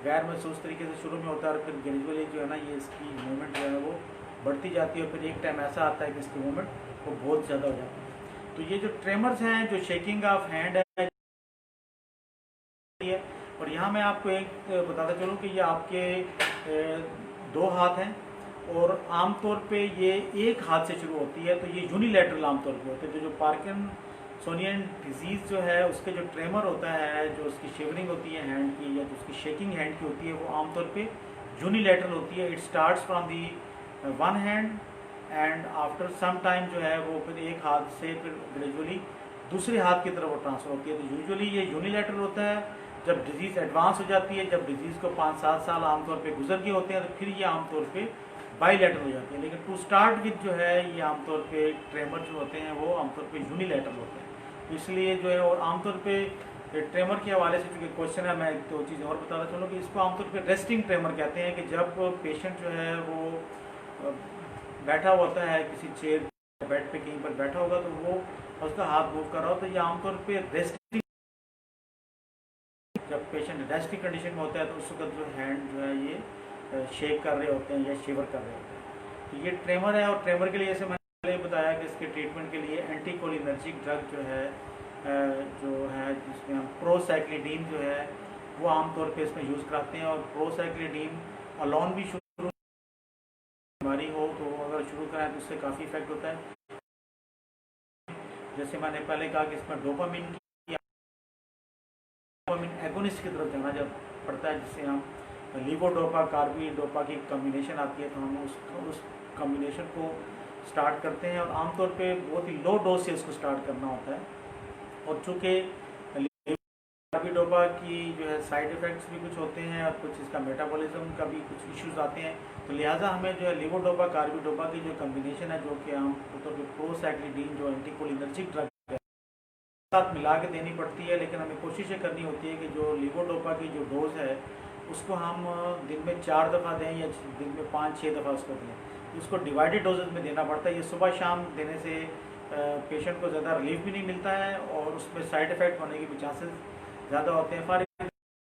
गैर महसूस तरीके से शुरू में होता है, और फिर ग्रेजुअली जो है ना ये इसकी मूवमेंट जो है वो बढ़ती जाती है। और फिर एक टाइम ऐसा आता है कि इसकी मूवमेंट वो बहुत ज़्यादा हो जाती है। तो ये जो ट्रेमर्स हैं, जो शेकिंग ऑफ हैंड है, और यहाँ मैं आपको एक बताता चलूँ कि ये आपके 2 हाथ हैं और आमतौर पे ये एक हाथ से शुरू होती है। तो ये यूनिलैटरल आमतौर पे होते हैं। तो जो पार्किंसोनियन डिजीज़ जो है उसके जो ट्रेमर होता है, जो उसकी शिवरिंग होती है हैंड की या जो उसकी शेकिंग हैंड की होती है, वो आमतौर पे यूनिलैटरल होती है। It starts from the one hand and after some time जो है वो फिर एक हाथ से फिर ग्रेजुअली दूसरे हाथ की तरफ वो ट्रांसफ़र होती है। तो यूजुअली ये यूनिलैटरल होता है। जब डिजीज़ एडवांस हो जाती है, जब डिजीज़ को 5-7 साल आमतौर पे गुजर गए होते हैं, तो फिर ये आमतौर पे बाईलैटरल हो जाती है। लेकिन टू स्टार्ट विद जो है ये आमतौर पे ट्रेमर जो होते हैं वो आमतौर पे यूनिलैटरल होते हैं। तो इसलिए जो है और आमतौर पे ट्रेमर के हवाले से चूँकि क्वेश्चन है, मैं 2 चीज़ें और बताना चलूँ कि इसको आमतौर पे रेस्टिंग ट्रेमर कहते हैं। कि जब पेशेंट जो है वो बैठा होता है किसी चेयर बेड पे कहीं पर बैठा होगा तो वो उसका हाथ मूव कर रहा हो, तो ये आमतौर पे रेस्टिंग, जब पेशेंट रेस्टिंग कंडीशन में होता है तो उस वक्त जो हैंड जो है ये शेक कर रहे होते हैं या शिवर कर रहे होते हैं। तो ये ट्रेमर है। और ट्रेमर के लिए जैसे मैंने पहले बताया कि इसके ट्रीटमेंट के लिए एंटीकोलिनर्जिक ड्रग जो है जिसमें हम प्रोसाइक्लिडीन जो है वो आमतौर पे इसमें यूज़ कराते हैं। और प्रोसाइक्लिडीन अलोन भी शुरू बीमारी हो तो अगर शुरू कराएं तो उससे काफ़ी इफेक्ट होता है। जैसे मैंने पहले कहा कि इसमें डोपामिन एगोनिस्ट की तरफ जाना जब पड़ता है, जिससे हम लीवोडोपा कार्बिडोपा की कम्बिनेशन आती है, तो हम उस कम्बिनेशन को स्टार्ट करते हैं और आमतौर पे बहुत ही लो डोज से इसको स्टार्ट करना होता है। और चूँकि कार्बिडोपा की जो है साइड इफ़ेक्ट्स भी कुछ होते हैं और कुछ इसका मेटाबॉलिज्म का भी कुछ इश्यूज आते हैं, तो लिहाजा हमें जो है लीवोडोपा कार्बिडोपा की जो कम्बिनेशन है, जो कि हम प्रोसाइक्लिडीन जो एंटीकोलिनर्जिक ड्रग है, साथ मिला के देनी पड़ती है। लेकिन हमें कोशिश ये करनी होती है कि जो लीवोडोपा की जो डोज़ है उसको हम दिन में 4 दफ़ा दें या दिन में 5-6 दफ़ा उसको दें। उसको डिवाइडेड डोजेज में देना पड़ता है। ये सुबह शाम देने से पेशेंट को ज़्यादा रिलीफ भी नहीं मिलता है और उसमें साइड इफ़ेक्ट होने के भी चांसेस ज़्यादा होते हैं। फॉर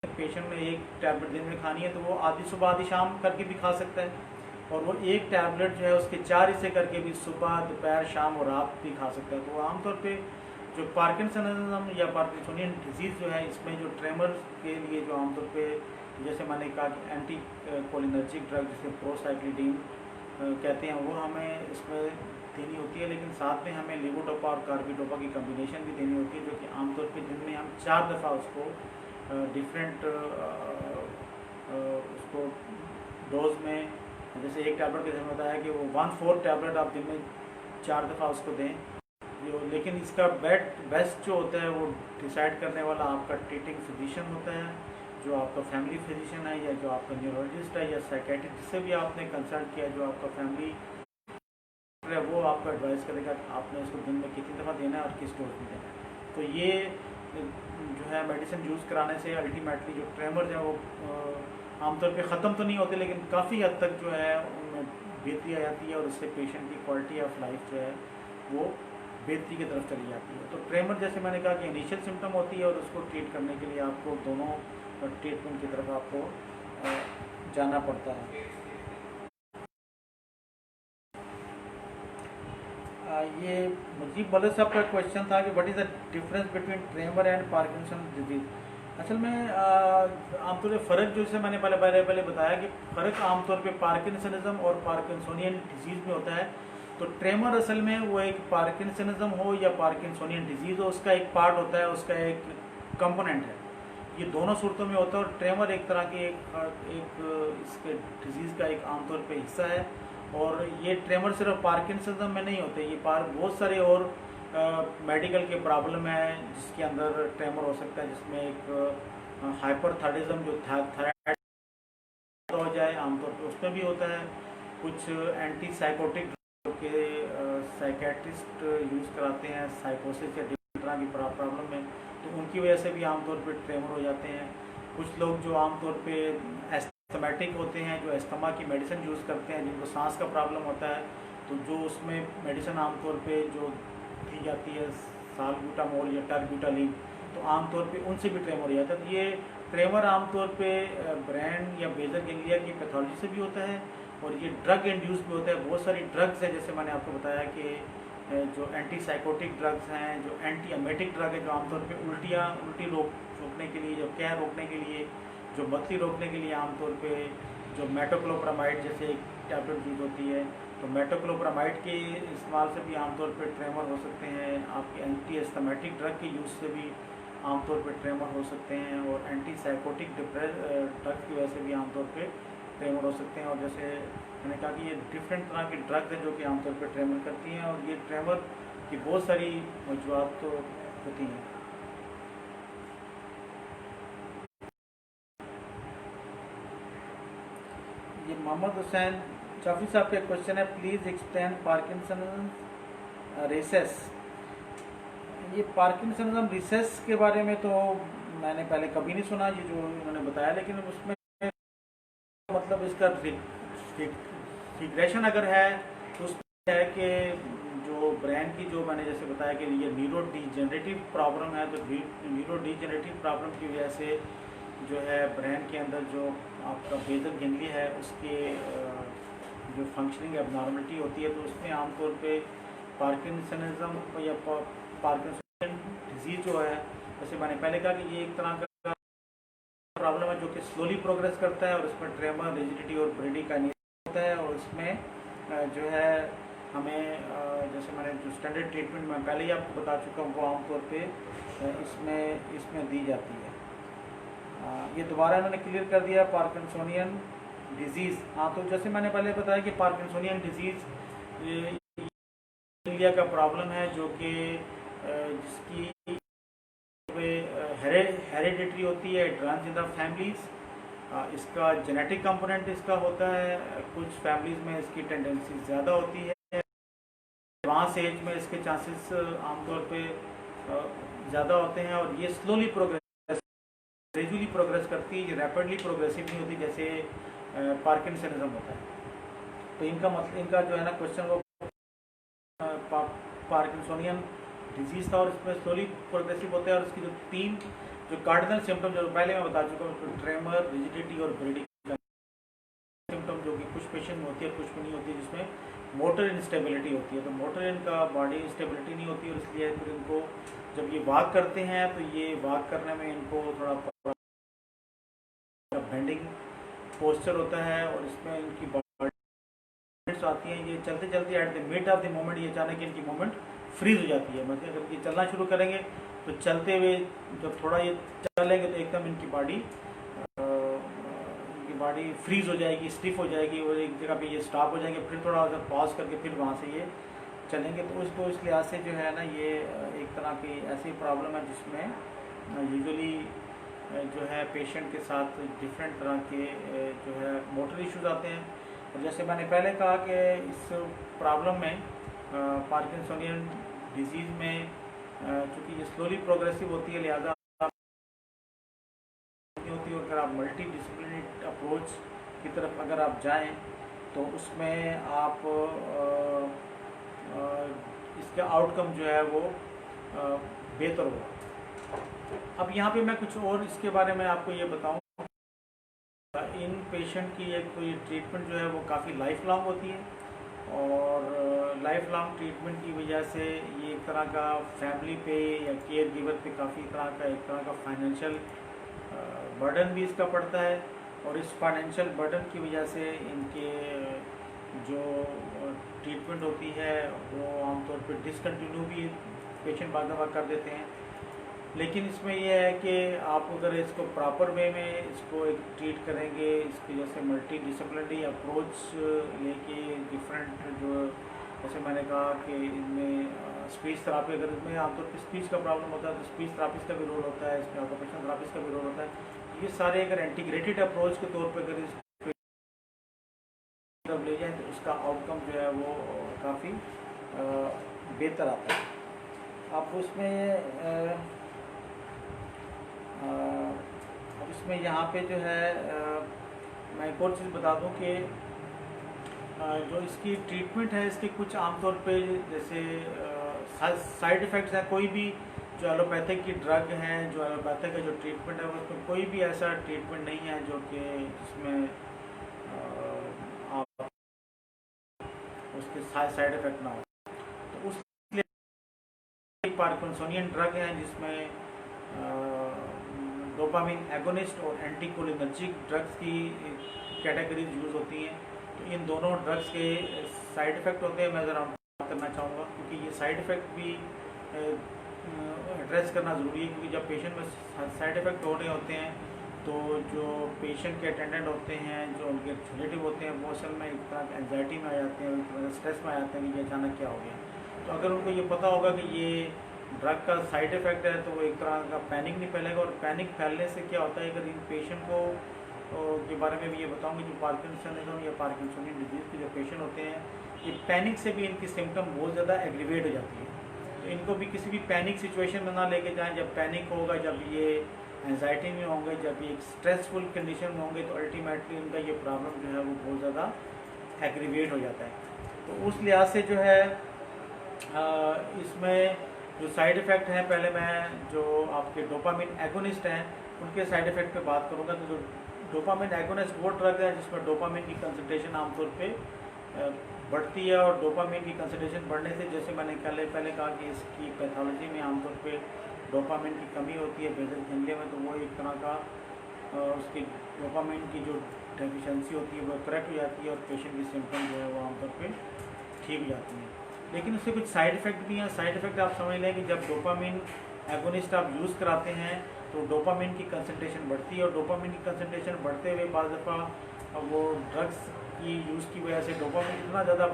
पेशेंट ने एक टैबलेट दिन में खानी है तो वो आधी सुबह आधी शाम करके भी खा सकता है, और वो एक टैबलेट जो है उसके 4 हिस्से करके भी सुबह दोपहर शाम और रात भी खा सकता है। तो आमतौर पे जो पार्किंसनिज्म या पार्किंसोनियन डिजीज़ जो है, इसमें जो ट्रेमर के लिए जो आमतौर पे जैसे मैंने कहा कि एंटी कोलिनर्जिक ड्रग जिसे प्रोसाइक्लिडीन कहते हैं, वो हमें इसमें देनी होती है। लेकिन साथ में हमें लीवोडोपा और कार्बिडोपा की कम्बिनेशन भी देनी होती है, जो कि आमतौर पे दिन में हम 4 दफ़ा उसको डिफरेंट उसको डोज में, जैसे एक टैबलेट के जैसे बताया कि वो 1/4 टैबलेट आप दिन में 4 दफ़ा उसको दें। लेकिन इसका बेस्ट जो होता है वो डिसाइड करने वाला आपका ट्रीटिंग फिजिशियन होता है, जो आपका फैमिली फिजिशियन है या जो आपका न्यूरोलॉजिस्ट है या साइकेट्रिस्ट, जिससे भी आपने कंसल्ट किया, जो आपका फैमिली है, वो आपको एडवाइस करेगा कि आपने इसको दिन में कितनी दफ़ा देना है और किस डोज में देना है। तो ये जो है मेडिसिन यूज़ कराने से अल्टीमेटली जो ट्रेमर्स हैं वो आमतौर पे ख़त्म तो नहीं होते, लेकिन काफ़ी हद तक जो है उनमें बेहतरी आ जाती है और उससे पेशेंट की क्वालिटी ऑफ लाइफ जो है वो बेहतरी की तरफ चली जाती है। तो ट्रेमर जैसे मैंने कहा कि इनिशियल सिम्टम होती है और उसको ट्रीट करने के लिए आपको दोनों ट्रीटमेंट की तरफ आपको जाना पड़ता है। ये मुजीब मलिक साहब का क्वेश्चन था कि what is the difference between tremor and Parkinson disease. असल में आमतौर पर फ़र्क जो से मैंने पहले बताया कि फ़र्क आमतौर पे पार्किंसनिज्म और पार्किंसोनियन डिजीज़ में होता है। तो ट्रेमर असल में वो एक पार्किंसनिज्म हो या पार्किंसोनियन डिजीज़ हो, उसका एक पार्ट होता है, उसका एक कंपोनेंट है। ये दोनों सूरतों में होता है और ट्रेमर एक तरह की एक इसके डिजीज़ का एक आमतौर पे हिस्सा है। और ये ट्रेमर सिर्फ पार्किंसनिज्म में नहीं होते, ये बहुत सारे और मेडिकल के प्रॉब्लम है जिसके अंदर ट्रेमर हो सकता है, जिसमें एक हाइपरथायराइडिज्म जो थायराइड हो जाए आमतौर पे उसमें भी होता है। कुछ एंटी साइकोटिक के साइकेट्रिस्ट यूज़ कराते हैं साइकोसिस या डिफरेंट तरह की प्रॉब्लम में, तो उनकी वजह से भी आमतौर पे ट्रेमर हो जाते हैं। कुछ लोग जो आमतौर पे एस्थमेटिक होते हैं, जो एस्थमा की मेडिसिन यूज़ करते हैं, जिनको सांस का प्रॉब्लम होता है, तो जो उसमें मेडिसिन आमतौर पे जो दी जाती है सालब्यूटामोल या टर्ब्यूटालिन, तो आमतौर पे उनसे भी ट्रेमर हो जाता है। तो ये ट्रेमर आमतौर पे ब्रेन या बेजल गैंग्लिया की पैथोलॉजी से भी होता है और ये ड्रग इंड्यूस भी होता है। बहुत सारी ड्रग्स हैं, जैसे मैंने आपको बताया कि जो एंटी साइकोटिक ड्रग्स हैं, जो एंटी एमेटिक ड्रग है, जो आमतौर पे उल्टी रोकने के लिए, जो कैर रोकने के लिए, जो बदली रोकने के लिए आमतौर पे जो मेटोक्लोप्रामाइड जैसे एक टैबलेट यूज़ होती है, तो मेटोक्लोप्रामाइड के इस्तेमाल से भी आमतौर पे ट्रेमर हो सकते हैं। आपके एंटी एस्थमेटिक ड्रग के यूज़ से भी आमतौर पे ट्रेमर हो सकते हैं और एंटी साइकोटिक ड्रग की वजह से भी आमतौर पे ट्रेमर हो सकते हैं। और जैसे मैंने कहा कि ये डिफरेंट तरह की ड्रग्स हैं जो कि आमतौर पे ट्रेमर करती हैं और ये ट्रेमर की बहुत सारी वजूहत तो होती हैं। ये मोहम्मद हुसैन चाफी साहब का क्वेश्चन है, प्लीज़ एक्सप्लेन पार्किंसन रिसेस। ये पार्किंसनिज्म रिसेस के बारे में तो मैंने पहले कभी नहीं सुना, ये जो उन्होंने बताया, लेकिन उसमें मतलब इसका रिग्रेशन अगर है तो उसमें है कि जो ब्रेन की जो मैंने जैसे बताया कि ये न्यूरो डिजेनरेटिव प्रॉब्लम है, तो न्यूरो डिजेनरेटिव प्रॉब्लम की वजह से जो है ब्रेन के अंदर जो आपका बेजल गैंग्लिया है उसके जो फंक्शनिंग एबनॉर्मलिटी होती है, तो उसमें आमतौर पे पार्किंसनिज्म या पार्किंसन डिजीज़ जो है, जैसे मैंने पहले कहा कि ये एक तरह का प्रॉब्लम है जो कि स्लोली प्रोग्रेस करता है और इसमें ट्रेमर, रिजिडिटी और ब्रेडिकाइनेसिस होता है और इसमें जो है हमें जैसे मैंने जो स्टैंडर्ड ट्रीटमेंट मैं पहले ही आपको बता चुका हूँ वो आमतौर पे इसमें दी जाती है। ये दोबारा इन्होंने क्लियर कर दिया पार्किंसोनियन डिजीज़। हाँ, तो जैसे मैंने पहले बताया कि पार्किंसोनियन डिजीज़ इंडिया का प्रॉब्लम है जो कि जिसकी हेरिडिटरी होती है, it runs in the families. इसका जेनेटिक कंपोनेंट इसका होता है, कुछ फैमिलीज़ में इसकी टेंडेंसी ज़्यादा होती है, एडवांस एज में इसके चांसेस आमतौर पे ज़्यादा होते हैं, और ये स्लोली ग्रेजुअली प्रोग्रेस करती है, ये रैपिडली प्रोग्रेसिव नहीं होती जैसे पार्किंसनिज्म होता है। तो इनका जो है ना क्वेश्चन वो पार्किंसोनियन डिजीज़ था और इसमें स्लोली प्रोग्रेसिव होता है, और इसकी जो 3 जो कार्डिनल सिम्टम जो पहले मैं बता चुका हूँ, ट्रेमर, रिजिडिटी और ब्रीडिंग सिम्टम जो कि कुछ पेशेंट में होती है, कुछ में नहीं होती है, जिसमें मोटर इंस्टेबिलिटी होती है। तो मोटर इनका बॉडी इंस्टेबिलिटी नहीं होती, और इसलिए फिर इनको जब ये वॉक करते हैं तो ये वॉक करने में इनको थोड़ा बेंडिंग पोस्चर होता है, और इसमें इनकी बॉडी आती हैं। ये चलते चलते at the mid of the moment ये अचानक इनकी मूवमेंट फ्रीज हो जाती है। मतलब अगर ये चलना शुरू करेंगे तो चलते हुए जब थोड़ा ये चलेंगे तो एकदम इनकी बॉडी फ्रीज हो जाएगी, स्टिफ हो जाएगी, और एक जगह पे ये स्टॉप हो जाएंगे, फिर थोड़ा सा पॉज करके फिर वहाँ से ये चलेंगे। तो उसको इस लिहाज से जो है ना ये एक तरह की ऐसी प्रॉब्लम है जिसमें यूजुअली जो है पेशेंट के साथ डिफरेंट तरह के जो है मोटर इश्यूज आते हैं। और जैसे मैंने पहले कहा कि इस प्रॉब्लम में पार्किंसोनियन डिजीज़ में चूँकि ये स्लोली प्रोग्रेसिव होती है, लिहाजा होती है, अगर आप मल्टी डिसिप्लिनरी अप्रोच की तरफ अगर आप जाएं तो उसमें आप इसका आउटकम जो है वो बेहतर होगा। अब यहाँ पे मैं कुछ और इसके बारे में आपको ये बताऊँ। इन पेशेंट की एक तो ये ट्रीटमेंट जो है वो काफ़ी लाइफ लॉन्ग होती है, और लाइफ लॉन्ग ट्रीटमेंट की वजह से ये एक तरह का फैमिली पे या केयर गिवर पे काफ़ी एक तरह का फाइनेंशियल बर्डन भी इसका पड़ता है, और इस फाइनेंशियल बर्डन की वजह से इनके जो ट्रीटमेंट होती है वो आमतौर पर डिसकंटिन्यू भी पेशेंट बाद दफा कर देते हैं। लेकिन इसमें यह है कि आप अगर इसको प्रॉपर वे में इसको एक ट्रीट करेंगे, इसकी जैसे मल्टी डिसिप्लिनरी अप्रोच लेके डिफरेंट जो जैसे मैंने कहा कि इनमें स्पीच थेरापी, अगर इसमें आमतौर पर स्पीच का प्रॉब्लम होता है तो स्पीच थेरापिस्ट का भी रोल होता है, इसमें ऑक्यूपेशनल थेरापिस्ट का भी रोल होता है। ये सारे अगर इंटीग्रेटेड अप्रोच के तौर पर अगर इस ले जाए तो उसका आउटकम जो है वो काफ़ी बेहतर आता है। आप उसमें इसमें यहाँ पे जो है मैं एक और चीज़ बता दूँ कि जो इसकी ट्रीटमेंट है इसके कुछ आमतौर पे जैसे साइड इफ़ेक्ट्स हैं। कोई भी जो एलोपैथिक की ड्रग हैं, जो एलोपैथिक का जो ट्रीटमेंट है उसमें कोई भी ऐसा ट्रीटमेंट नहीं है जो कि जिसमें आप उसके साइड इफ़ेक्ट ना हो। तो उसके पार्किंसोनियन ड्रग हैं जिसमें डोपामिन एगोनिस्ट और एंटीकोलिनर्जिक ड्रग्स की कैटेगरीज यूज़ होती हैं। तो इन दोनों ड्रग्स के साइड इफ़ेक्ट होते हैं, मैं ज़रा बात करना चाहूँगा, क्योंकि ये साइड इफ़ेक्ट भी एड्रेस करना ज़रूरी है। क्योंकि जब पेशेंट में साइड इफ़ेक्ट हो रहे होते हैं तो जो पेशेंट के अटेंडेंट होते हैं, जो उनके रिलेटिव होते हैं, वो असल में एक तरह एंजाइटी में आ जाते हैं, एक तरह स्ट्रेस में आ जाते हैं कि ये अचानक क्या हो गया। तो अगर उनको ये पता होगा कि ये ड्रग का साइड इफ़ेक्ट है तो वो एक तरह का पैनिक नहीं फैलेगा। और पैनिक फैलने से क्या होता है, अगर इन पेशेंट को के बारे में भी ये बताऊंगी, जो पार्किंसनिज्म या पार्किंसोनियन डिजीज़ के जो पेशेंट होते हैं, ये पैनिक से भी इनकी सिम्टम बहुत ज़्यादा एग्रीवेट हो जाती है। तो इनको भी किसी भी पैनिक सिचुएशन में ना लेके जाएं। जब पैनिक होगा, जब ये एंजाइटी में होंगे, जब ये एक स्ट्रेसफुल कंडीशन में होंगे, तो अल्टीमेटली उनका ये प्रॉब्लम जो है वो बहुत ज़्यादा एग्रीवेट हो जाता है। तो उस लिहाज से जो है इसमें जो साइड इफ़ेक्ट हैं, पहले मैं जो आपके डोपामिन एगोनिस्ट हैं उनके साइड इफ़ेक्ट पे बात करूंगा। तो जो डोपामिन एगोनिस्ट वो ड्रग है जिसमें डोपामिन की कंसंट्रेशन आमतौर पे बढ़ती है, और डोपामिन की कंसंट्रेशन बढ़ने से, जैसे मैंने पहले कहा कि इसकी पैथोलॉजी में आमतौर पे डोपामिन की कमी होती है बेसल गैंग्लिया में, तो वो एक तरह का उसकी डोपामिन की जो डेफिशिएंसी होती है वो करेक्ट हो जाती है, और पेशेंट की सिम्टम जो है वो आमतौर पे ठीक हो जाती हैं। लेकिन उससे कुछ साइड इफ़ेक्ट भी हैं। साइड इफ़ेक्ट आप समझ लें कि जब डोपामिन एगोनिस्ट आप यूज़ कराते हैं तो डोपामिन की कंसंट्रेशन बढ़ती है, और डोपामिन की कंसंट्रेशन बढ़ते हुए बाज़ दफ़ा वो ड्रग्स की यूज़ की वजह से डोपामिन इतना ज़्यादा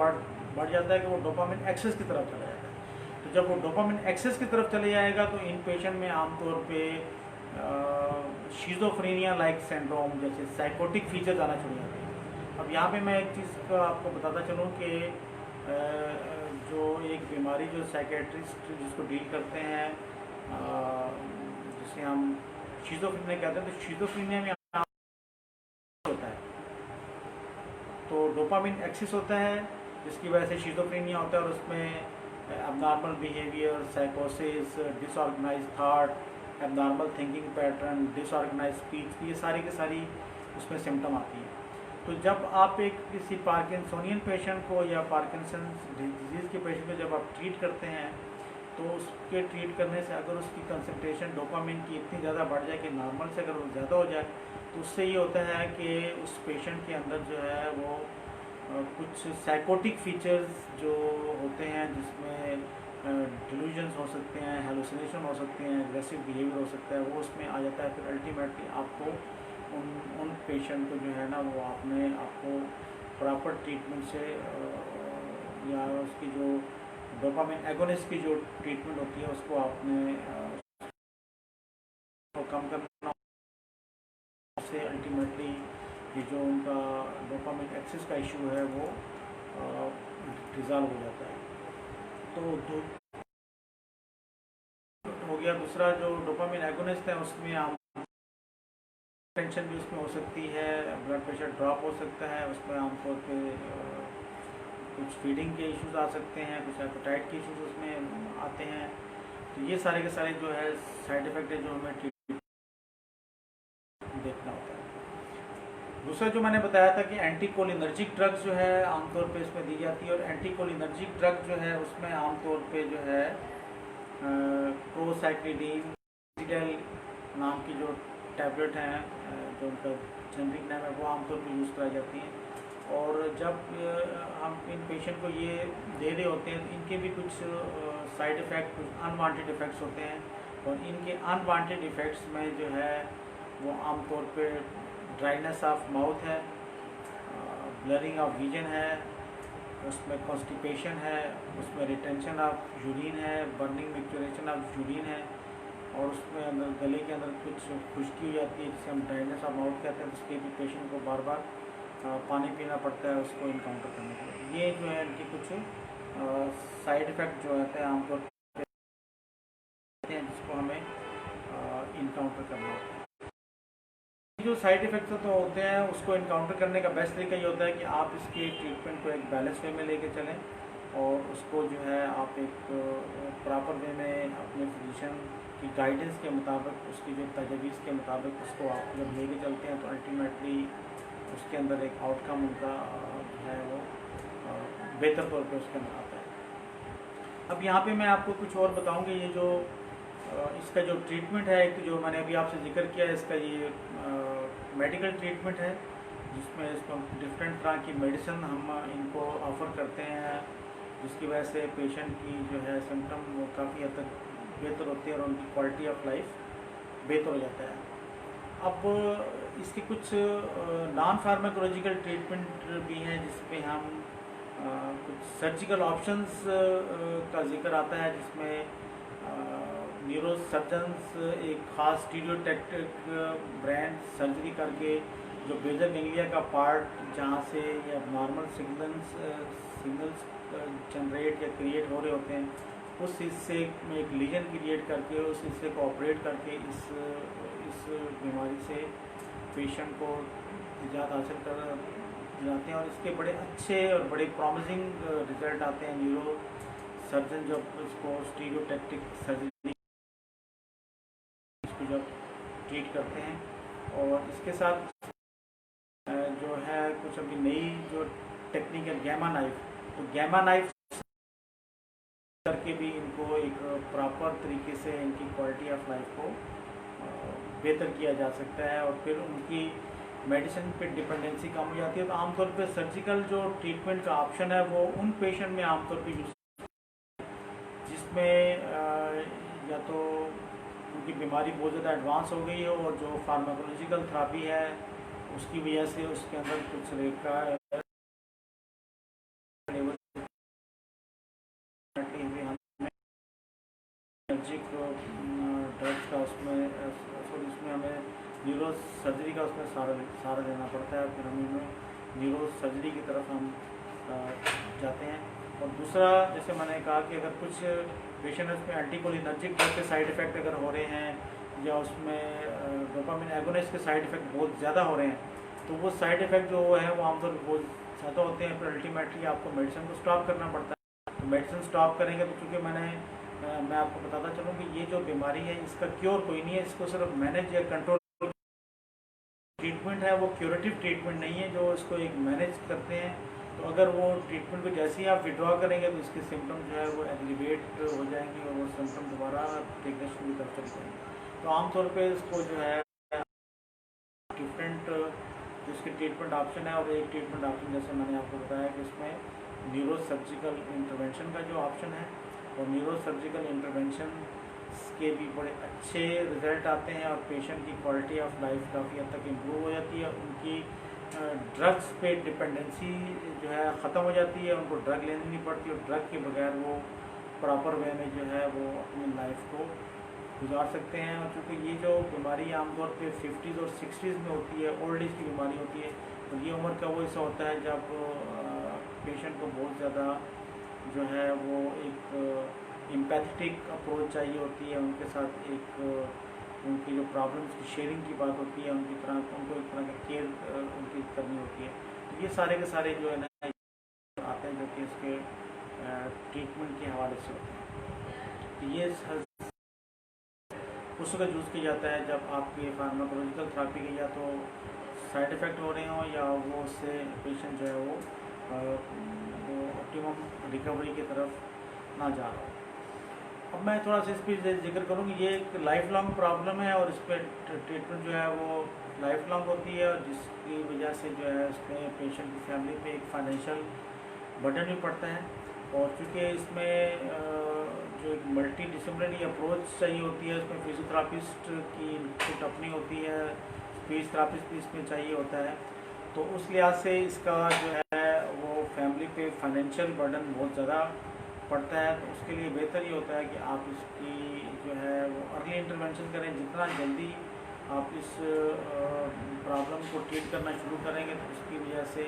बढ़ जाता है कि वो डोपामिन एक्सेस की तरफ चला जाता है। तो जब वो डोपामिन एक्सेस की तरफ चले जाएगा तो इन पेशेंट में आमतौर पे शिज़ोफ्रेनिया लाइक सिंड्रोम जैसे साइकोटिक फीचर्स आना शुरू होते हैं। अब यहाँ पे मैं एक चीज़ का आपको बताता चलूँ कि जो एक बीमारी जो साइकेट्रिस्ट जिसको डील करते हैं जिसे हम शिज़ोफ्रेनिया कहते हैं, तो शिज़ोफ्रेनिया में होता है तो डोपामिन एक्सेस होता है जिसकी वजह से शिज़ोफ्रेनिया होता है, और उसमें अबनॉर्मल बिहेवियर, साइकोसिस, disorganised thought, abnormal thinking pattern, disorganised speech, ये सारी की सारी उसमें सिम्टम आती है। तो जब आप एक किसी पार्किंसोनियन पेशेंट को या पार्किंसन डिजीज़ के पेशेंट को जब आप ट्रीट करते हैं तो उसके ट्रीट करने से अगर उसकी कंसंट्रेशन डोपामिन की इतनी ज़्यादा बढ़ जाए कि नॉर्मल से अगर वो ज़्यादा हो जाए तो उससे ये होता है कि उस पेशेंट के अंदर जो है वो कुछ साइकोटिक फीचर्स जो होते हैं जिसमें डिल्यूजन्स हो सकते हैं, हेलुसिनेशन हो सकते हैं, एग्रेसिव बिहेवियर हो सकता है, वो उसमें आ जाता है। फिर अल्टीमेटली आपको उन पेशेंट को जो है ना वो आपको प्रॉपर ट्रीटमेंट से या उसकी जो डोपामिन एगोनिस्ट की जो ट्रीटमेंट होती है उसको आपने कम करना से अल्टीमेटली ये जो उनका डोपामिन एक्सेस का इशू है वो रिजॉल्व हो जाता है। तो हो गया। दूसरा जो डोपामिन एगोनिस्ट है उसमें आप टेंशन भी उसमें हो सकती है, ब्लड प्रेशर ड्रॉप हो सकता है, उसमें आमतौर पे कुछ फीडिंग के इश्यूज आ सकते हैं, कुछ एपेटाइट के इश्यूज उसमें आते हैं। तो ये सारे के सारे जो है साइड इफ़ेक्ट है जो हमें ट्रीटमेंट देखना होता है। दूसरा जो मैंने बताया था कि एंटीकोलिनर्जिक ड्रग्स जो है आमतौर पे इसमें दी जाती है, और एंटीकोलिनर्जिक ड्रग जो है उसमें आमतौर पे जो है प्रोसाइक्लिडीन नाम की जो टैबलेट हैं जो उनका जेनरिक नाम है वो आमतौर पर यूज़ कराई जाती हैं। और जब हम इन पेशेंट को ये दे रहे होते हैं तो इनके भी कुछ साइड इफ़ेक्ट, कुछ अनवांटेड इफ़ेक्ट्स होते हैं, और इनके अनवांटेड इफ़ेक्ट्स में जो है वो आमतौर पे ड्राइनेस ऑफ माउथ है, ब्लरिंग ऑफ विजन है, उसमें कॉन्स्टिपेशन है, उसमें रिटेंशन ऑफ यूरिन है, बर्निंग मिक्चुरेशन ऑफ यूरिन है, और उसमें अंदर गले के अंदर कुछ खुश्की हो जाती है जिसे हम ड्राइनेस ऑफ माउथ कहते हैं। उसके भी पेशेंट को बार बार पानी पीना पड़ता है उसको इनकाउंटर करने के लिए। ये जो है इनके कुछ साइड इफ़ेक्ट जो होते हैं आमतौर पर जिसको हमें इनकाउंटर करना होता है। जो साइड इफ़ेक्ट्स तो होते हैं उसको इनकाउंटर करने का बेस्ट तरीका ये होता है कि आप इसकी ट्रीटमेंट को एक बैलेंस वे में लेके चलें, और उसको जो है आप एक प्रॉपर वे में अपने फिजिशियन की गाइडेंस के मुताबिक, उसकी जो तजवीज़ के मुताबिक उसको आप जब लेके चलते हैं तो अल्टीमेटली उसके अंदर एक आउटकम उनका है वो बेहतर तौर पे उसके अंदर आता है। अब यहाँ पे मैं आपको कुछ और बताऊँगी। ये जो इसका जो ट्रीटमेंट है, एक जो मैंने अभी आपसे जिक्र किया है, इसका ये मेडिकल ट्रीटमेंट है जिसमें इसको डिफरेंट तरह की मेडिसिन हम इनको ऑफ़र करते हैं, जिसकी वजह से पेशेंट की जो है सिम्टम वो काफ़ी हद तक बेहतर होती है और उनकी क्वालिटी ऑफ लाइफ बेहतर हो जाता है। अब इसके कुछ नॉन फार्माकोलॉजिकल ट्रीटमेंट भी हैं जिसमें हम कुछ सर्जिकल ऑप्शंस का जिक्र आता है, जिसमें न्यूरो सर्जन्स एक ख़ास स्टीरियोटैक्टिक ब्रांड सर्जरी करके जो बेजल गैंग्लिया का पार्ट जहाँ से या नॉर्मल सिग्नल्स जनरेट या क्रिएट हो रहे होते हैं, उस हिस्से में एक लीजन क्रिएट करके उस हिस्से को ऑपरेट करके इस बीमारी से पेशेंट को निजात हासिल कर जाते हैं, और इसके बड़े अच्छे और बड़े प्रॉमिसिंग रिजल्ट आते हैं। न्यूरो सर्जन जब इसको स्टीरियोटैक्टिक सर्जरी इसको जब ट्रीट करते हैं, और इसके साथ जो है कुछ अभी नई जो टेक्निक है गैमा नाइफ, तो गैमा नाइफ करके भी इनको एक प्रॉपर तरीके से इनकी क्वालिटी ऑफ लाइफ को बेहतर किया जा सकता है, और फिर उनकी मेडिसिन पे डिपेंडेंसी कम हो जाती है। तो आमतौर पे सर्जिकल जो ट्रीटमेंट का ऑप्शन है वो उन पेशेंट में आमतौर पे यूज, जिसमें या तो उनकी बीमारी बहुत ज़्यादा एडवांस हो गई हो और जो फार्माकोलॉजिकल थेरापी है उसकी वजह से उसके अंदर कुछ रेखा एनर्जिक ड्रग्स का उसमें सॉरी उसमें हमें न्यूरो सर्जरी का उसमें सहारा लेना पड़ता है, फिर हम न्यूरो सर्जरी की तरफ हम जाते हैं। और दूसरा, जैसे मैंने कहा कि अगर कुछ पेशेंट उसमें एंटीकोलिनर्जिक ड्रग के साइड इफ़ेक्ट अगर हो रहे हैं या उसमें डोपामिन एगोनिस्ट के साइड इफ़ेक्ट बहुत ज़्यादा हो रहे हैं, तो वो साइड इफ़ेक्ट जो है वो आमतौर पर बहुत ज़्यादा होते हैं, फिर अल्टीमेटली आपको मेडिसिन को स्टॉप करना पड़ता है। तो मेडिसिन स्टॉप करेंगे तो चूँकि मैं आपको बताता चलूँ कि ये जो बीमारी है इसका क्योर कोई नहीं है, इसको सिर्फ मैनेज या कंट्रोल ट्रीटमेंट है, वो क्यूरेटिव ट्रीटमेंट नहीं है जो इसको एक मैनेज करते हैं। तो अगर वो ट्रीटमेंट को जैसे ही आप विड्रॉ करेंगे तो इसके सिम्टम जो है वो एग्रीवेट हो जाएंगे और वो सिम्टम दोबारा देखने शुरू कर चल जाएंगे। तो आमतौर पे इसको जो है डिफरेंट जिसके ट्रीटमेंट ऑप्शन है, और एक ट्रीटमेंट ऑप्शन जैसे मैंने आपको बताया कि इसमें न्यूरो सर्जिकल इंटरवेंशन का जो ऑप्शन है, और न्यूरो सर्जिकल इंटरवेंशन के भी बड़े अच्छे रिजल्ट आते हैं और पेशेंट की क्वालिटी ऑफ लाइफ काफ़ी हद तक इम्प्रूव हो जाती है। उनकी ड्रग्स पे डिपेंडेंसी जो है ख़त्म हो जाती है, उनको ड्रग लेनी नहीं पड़ती और ड्रग के बगैर वो प्रॉपर वे में जो है वो अपनी लाइफ को गुजार सकते हैं। और चूँकि ये जो बीमारी आमतौर पे 50s और 60s में होती है, ओल्ड एज की बीमारी होती है, तो ये उम्र का वो ऐसा होता है जब पेशेंट को बहुत ज़्यादा जो है वो एक एम्पैथेटिक अप्रोच चाहिए होती है, उनके साथ एक उनकी जो प्रॉब्लम्स की शेयरिंग की बात होती है, उनको एक तरह का केयर उनकी करनी होती है। तो ये सारे के सारे जो है ना आते हैं जो कि इसके ट्रीटमेंट के हवाले से होते हैं। तो ये उस वक्त यूज़ किया जाता है जब आपके फार्माकोलॉजिकल थेरापी के या तो साइड इफ़ेक्ट हो रहे हों या वो उससे पेशेंट जो है वो ऑप्टिमम रिकवरी की तरफ ना जा रहा हो। अब मैं थोड़ा सा इस पर जिक्र करूँ कि ये एक लाइफ लॉन्ग प्रॉब्लम है और इस पर ट्रीटमेंट जो है वो लाइफ लॉन्ग होती है, और जिसकी वजह से जो है उसमें पेशेंट की फैमिली पे एक फाइनेंशियल बर्डन भी पड़ता है। और चूँकि इसमें जो एक मल्टी डिसिप्लिनरी अप्रोच चाहिए होती है, उसमें फिजियोथेरापिस्ट की इनपुट अपनी होती है, स्पीच थेरापिस्ट भी इसमें चाहिए होता है। तो उस लिहाज से इसका जो है वो फैमिली पे फाइनेंशियल बर्डन बहुत ज़्यादा पड़ता है। तो उसके लिए बेहतर ये होता है कि आप इसकी जो है वो अर्ली इंटरवेंशन करें। जितना जल्दी आप इस प्रॉब्लम को ट्रीट करना शुरू करेंगे तो उसकी वजह से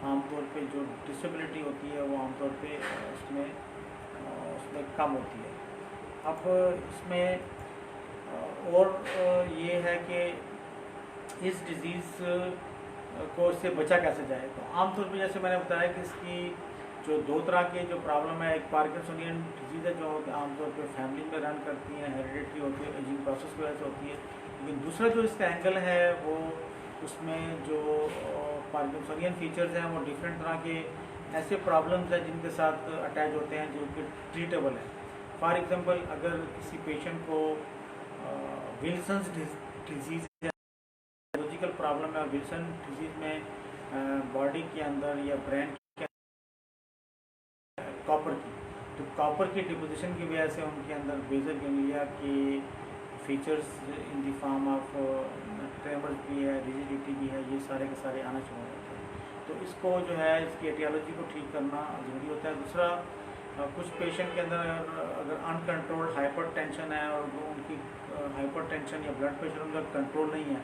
आमतौर पे जो डिसेबिलिटी होती है वो आमतौर पे उसमें कम होती है। अब इसमें और ये है कि इस डिज़ीज़ को इससे बचा कैसे जाए। तो आमतौर पे जैसे मैंने बताया कि इसकी जो दो तरह के जो प्रॉब्लम है, एक पार्किंसोनियन डिजीज़ है जो आमतौर पे फैमिली में रन करती है, हेरिडिटरी होती है, एजिंग प्रोसेस की वजह से होती है। लेकिन दूसरा जो इसका एंगल है वो उसमें जो पार्किंसोनियन फीचर्स हैं वो डिफरेंट तरह के ऐसे प्रॉब्लम्स हैं जिनके साथ अटैच होते हैं जो कि ट्रीटेबल है। फॉर एग्जांपल, अगर किसी पेशेंट को विल्सन्स डिजीज़ लॉजिकल प्रॉब्लम है, विल्सन डिजीज़ में बॉडी के अंदर या ब्रेन कॉपर की, तो कॉपर की डिपोजिशन की वजह से उनके अंदर बेजल गैंग्लिया के features in the form of tremors भी है, रिजिडिटी भी है, ये सारे के सारे आना शुरू हो जाते हैं। तो इसको जो है इसकी एटियोलॉजी को ठीक करना ज़रूरी होता है। दूसरा, कुछ पेशेंट के अंदर अगर अनकंट्रोल्ड हाइपर टेंशन है और उनकी हाइपर टेंशन या ब्लड प्रेशर उनका कंट्रोल नहीं है,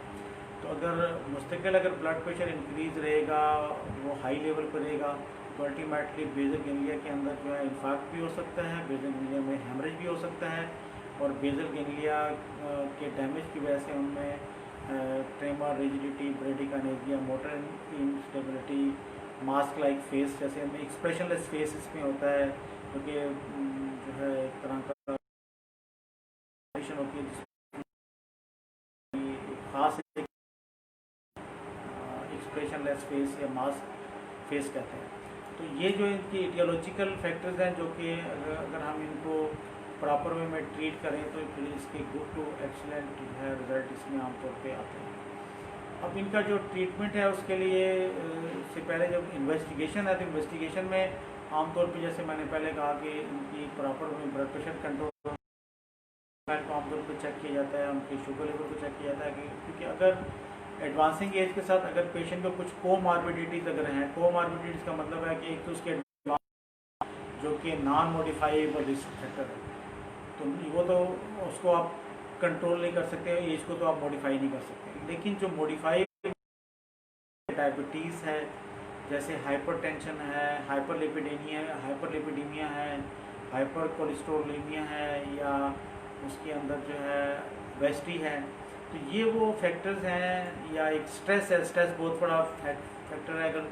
तो अगर मुस्तकिल अगर ब्लड प्रेशर इंक्रीज़ रहेगा, वो हाई लेवल पर रहेगा, तो अल्टीमेटली बेजल गैंग्लिया के अंदर जो है इन्फार्क्ट भी हो सकता है, बेजल गैंग्लिया में हेमरेज भी हो सकता है, और बेजल गैंग्लिया के डैमेज की वजह से उनमें tremor, rigidity, bradykinesia, motor instability, mask like face, जैसे हमें एक्सप्रेशनलेस फेस इसमें होता है, क्योंकि जो है एक तरह का कंडीशन होती है जिसमें खास एक्सप्रेशनलेस फेस या मास्क फेस कहते हैं। तो ये जो इनकी एटियोलॉजिकल फैक्टर्स हैं जो कि अगर हम इनको प्रॉपर वे में ट्रीट करें तो फिर इसके गुड टू एक्सीलेंट है रिजल्ट इसमें आमतौर पे आते हैं। अब अब इनका जो ट्रीटमेंट है उसके लिए से पहले जब इन्वेस्टिगेशन है तो इन्वेस्टिगेशन में आमतौर पे जैसे मैंने पहले कहा कि इनकी प्रॉपर ब्लड प्रेशर कंट्रोल को आमतौर पर चेक किया जाता है, उनके शुगर लेवल को चेक किया जाता है क्योंकि अगर एडवांसिंग एज के साथ अगर पेशेंट को कुछ कोमॉर्बिडिटीज़ अगर हैं, कोमॉर्बिडिटीज़ का मतलब है कि एक तो उसके जो कि नॉन मॉडिफाइबल रिस्क फैक्टर है, तो वो तो उसको आप कंट्रोल नहीं कर सकते, एज को तो आप मॉडिफाई नहीं कर सकते, लेकिन जो मॉडिफाई डायबिटीज़ है, जैसे हाइपरटेंशन है, हाइपरलिपिडीमिया है, हाइपर कोलेस्ट्रोलेमिया है, या उसके अंदर जो है वेस्टी है, तो ये वो फैक्टर्स हैं, या एक स्ट्रेस है, स्ट्रेस बहुत बड़ा फैक्टर है। अगर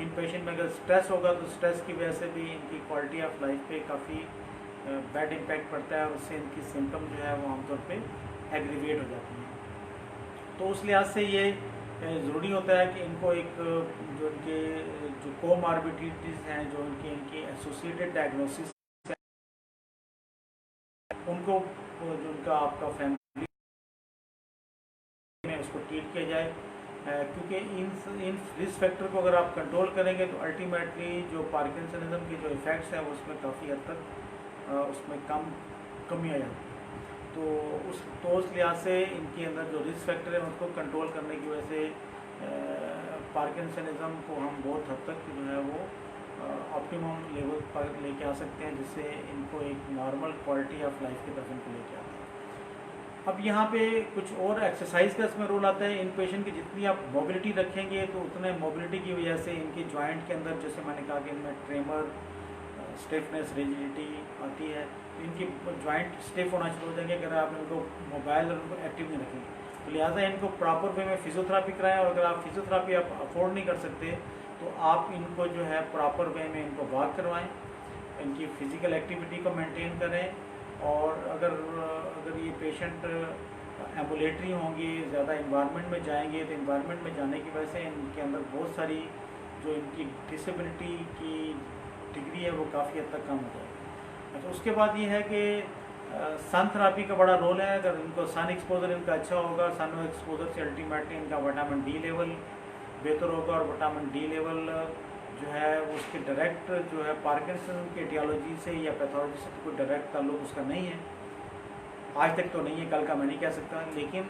इन पेशेंट में अगर स्ट्रेस होगा तो स्ट्रेस की वजह से भी इनकी क्वालिटी ऑफ लाइफ पे काफ़ी बैड इम्पैक्ट पड़ता है और उससे इनकी सिम्टम जो है वो आमतौर पे एग्रीवेट हो जाती हैं। तो उस लिहाज से ये ज़रूरी होता है कि इनको एक जो इनके जो कोमॉर्बिडिटीज़ हैं, जो इनकी एसोसिएटेड डायग्नोसिस उनको जो उनका आपका फैमिली में उसको ट्रीट किया जाए, क्योंकि इन रिस्क फैक्टर को अगर आप कंट्रोल करेंगे तो अल्टीमेटली जो पार्किंसनिज्म के जो इफ़ेक्ट्स हैं उसमें काफ़ी हद तक उसमें कमी आ जाती है। तो उस लिहाज से इनके अंदर जो रिस्क फैक्टर है उसको कंट्रोल करने की वजह से पार्किंसनिज्म को हम बहुत हद तक जो है वो ऑप्टिमम लेवल पर लेके आ सकते हैं, जिससे इनको एक नॉर्मल क्वालिटी ऑफ लाइफ की तरफ इनको लेके आते हैं। अब यहाँ पे कुछ और एक्सरसाइज का इसमें रोल आता है। इन पेशेंट की जितनी आप मोबिलिटी रखेंगे तो उतने मोबिलिटी की वजह से इनके जॉइंट के अंदर, जैसे मैंने कहा कि इनमें ट्रेमर, स्टिफनेस, रिजिडिटी आती है, तो इनकी जॉइंट स्टिफ होना शुरू हो जाएंगे अगर आप इनको मोबाइल और उनको एक्टिव नहीं रखेंगे। तो लिहाजा इनको प्रॉपर वे में फिजियोथेरापी कराएं, और अगर आप फिजियोथेरापी आप अफोर्ड नहीं कर सकते तो आप इनको जो है प्रॉपर वे में इनको वॉक करवाएं, इनकी फ़िज़िकल एक्टिविटी को मेंटेन करें। और अगर ये पेशेंट एम्बुलेटरी होंगे, ज़्यादा इन्वायरमेंट में जाएंगे, तो इन्वायरमेंट में जाने की वजह से इनके अंदर बहुत सारी जो इनकी डिसेबिलिटी की डिग्री है वो काफ़ी हद तक कम हो जाएगी। अच्छा, उसके बाद ये है कि सन थेरापी का बड़ा रोल है। अगर इनको सन एक्सपोजर इनका अच्छा होगा, सन एक्सपोजर से अल्टीमेटली इनका विटामिन डी लेवल बेहतर होगा, और विटामिन डी लेवल जो है उसके डायरेक्ट जो है पार्किंसन की एटियोलॉजी से या पैथोलॉजी से कोई डायरेक्ट ताल्लुक उसका नहीं है, आज तक तो नहीं है, कल का मैं नहीं कह सकता। लेकिन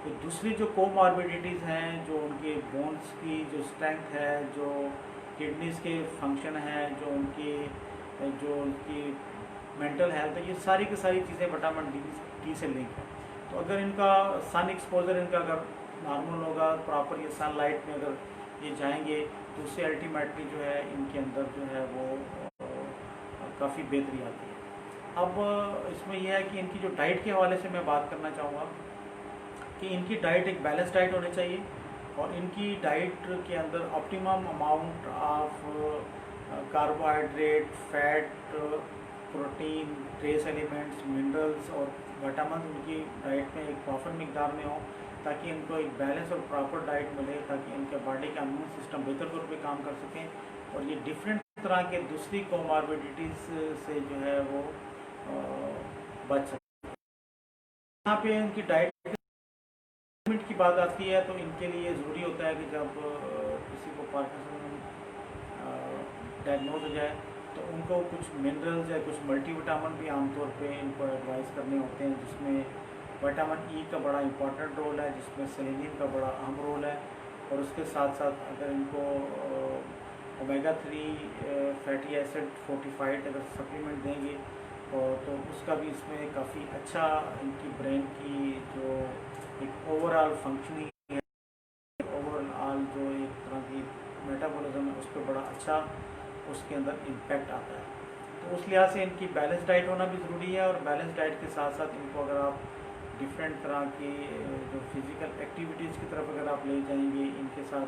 तो दूसरी जो कोमॉर्बिडिटीज़ हैं, जो उनके बोन्स की जो स्ट्रेंथ है, जो किडनीज़ के फंक्शन हैं, जो उनकी मेंटल हेल्थ है, ये सारी की सारी चीज़ें विटामिन डी से लिंक है। तो अगर इनका सन एक्सपोजर इनका अगर नॉर्मल होगा, प्रॉपर ये सनलाइट में अगर ये जाएंगे तो उससे अल्टीमेटली जो है इनके अंदर जो है वो काफ़ी बेहतरी आती है। अब इसमें यह है कि इनकी जो डाइट के हवाले से मैं बात करना चाहूँगा कि इनकी डाइट एक बैलेंस डाइट होनी चाहिए, और इनकी डाइट के अंदर optimum amount of carbohydrate, fat, protein, trace elements, minerals और विटामिन उनकी डाइट में एक प्रॉपर मिकदार में हो, ताकि इनको एक बैलेंस और प्रॉपर डाइट मिले, ताकि इनके बॉडी का इम्यून सिस्टम बेहतर तौर पे काम कर सकें और ये डिफरेंट तरह के दूसरी कोमॉर्बिडिटीज़ से जो है वो बच सकें। यहाँ पे इनकी डाइट की बात आती है तो इनके लिए ज़रूरी होता है कि जब किसी को पार्किंसन डायग्नोज हो जाए तो उनको कुछ मिनरल्स या कुछ मल्टीविटामिन भी आमतौर पे इनको एडवाइस करने होते हैं, जिसमें विटामिन ई का बड़ा इंपॉर्टेंट रोल है, जिसमें सेलेनियम का बड़ा अहम रोल है, और उसके साथ साथ अगर इनको ओमेगा 3 फैटी एसिड फोर्टिफाइड अगर सप्लीमेंट देंगे तो उसका भी इसमें काफ़ी अच्छा इनकी ब्रेन की जो एक ओवरऑल फंक्शनिंग है, ओवरऑल जो एक तरह की मेटाबॉलिज्म है उस पर बड़ा अच्छा उसके अंदर इम्पैक्ट आता है। तो उस लिहाज से इनकी बैलेंस डाइट होना भी ज़रूरी है, और बैलेंस डाइट के साथ साथ इनको अगर आप डिफरेंट तरह की जो फिज़िकल एक्टिविटीज़ की तरफ अगर आप ले जाएंगे, इनके साथ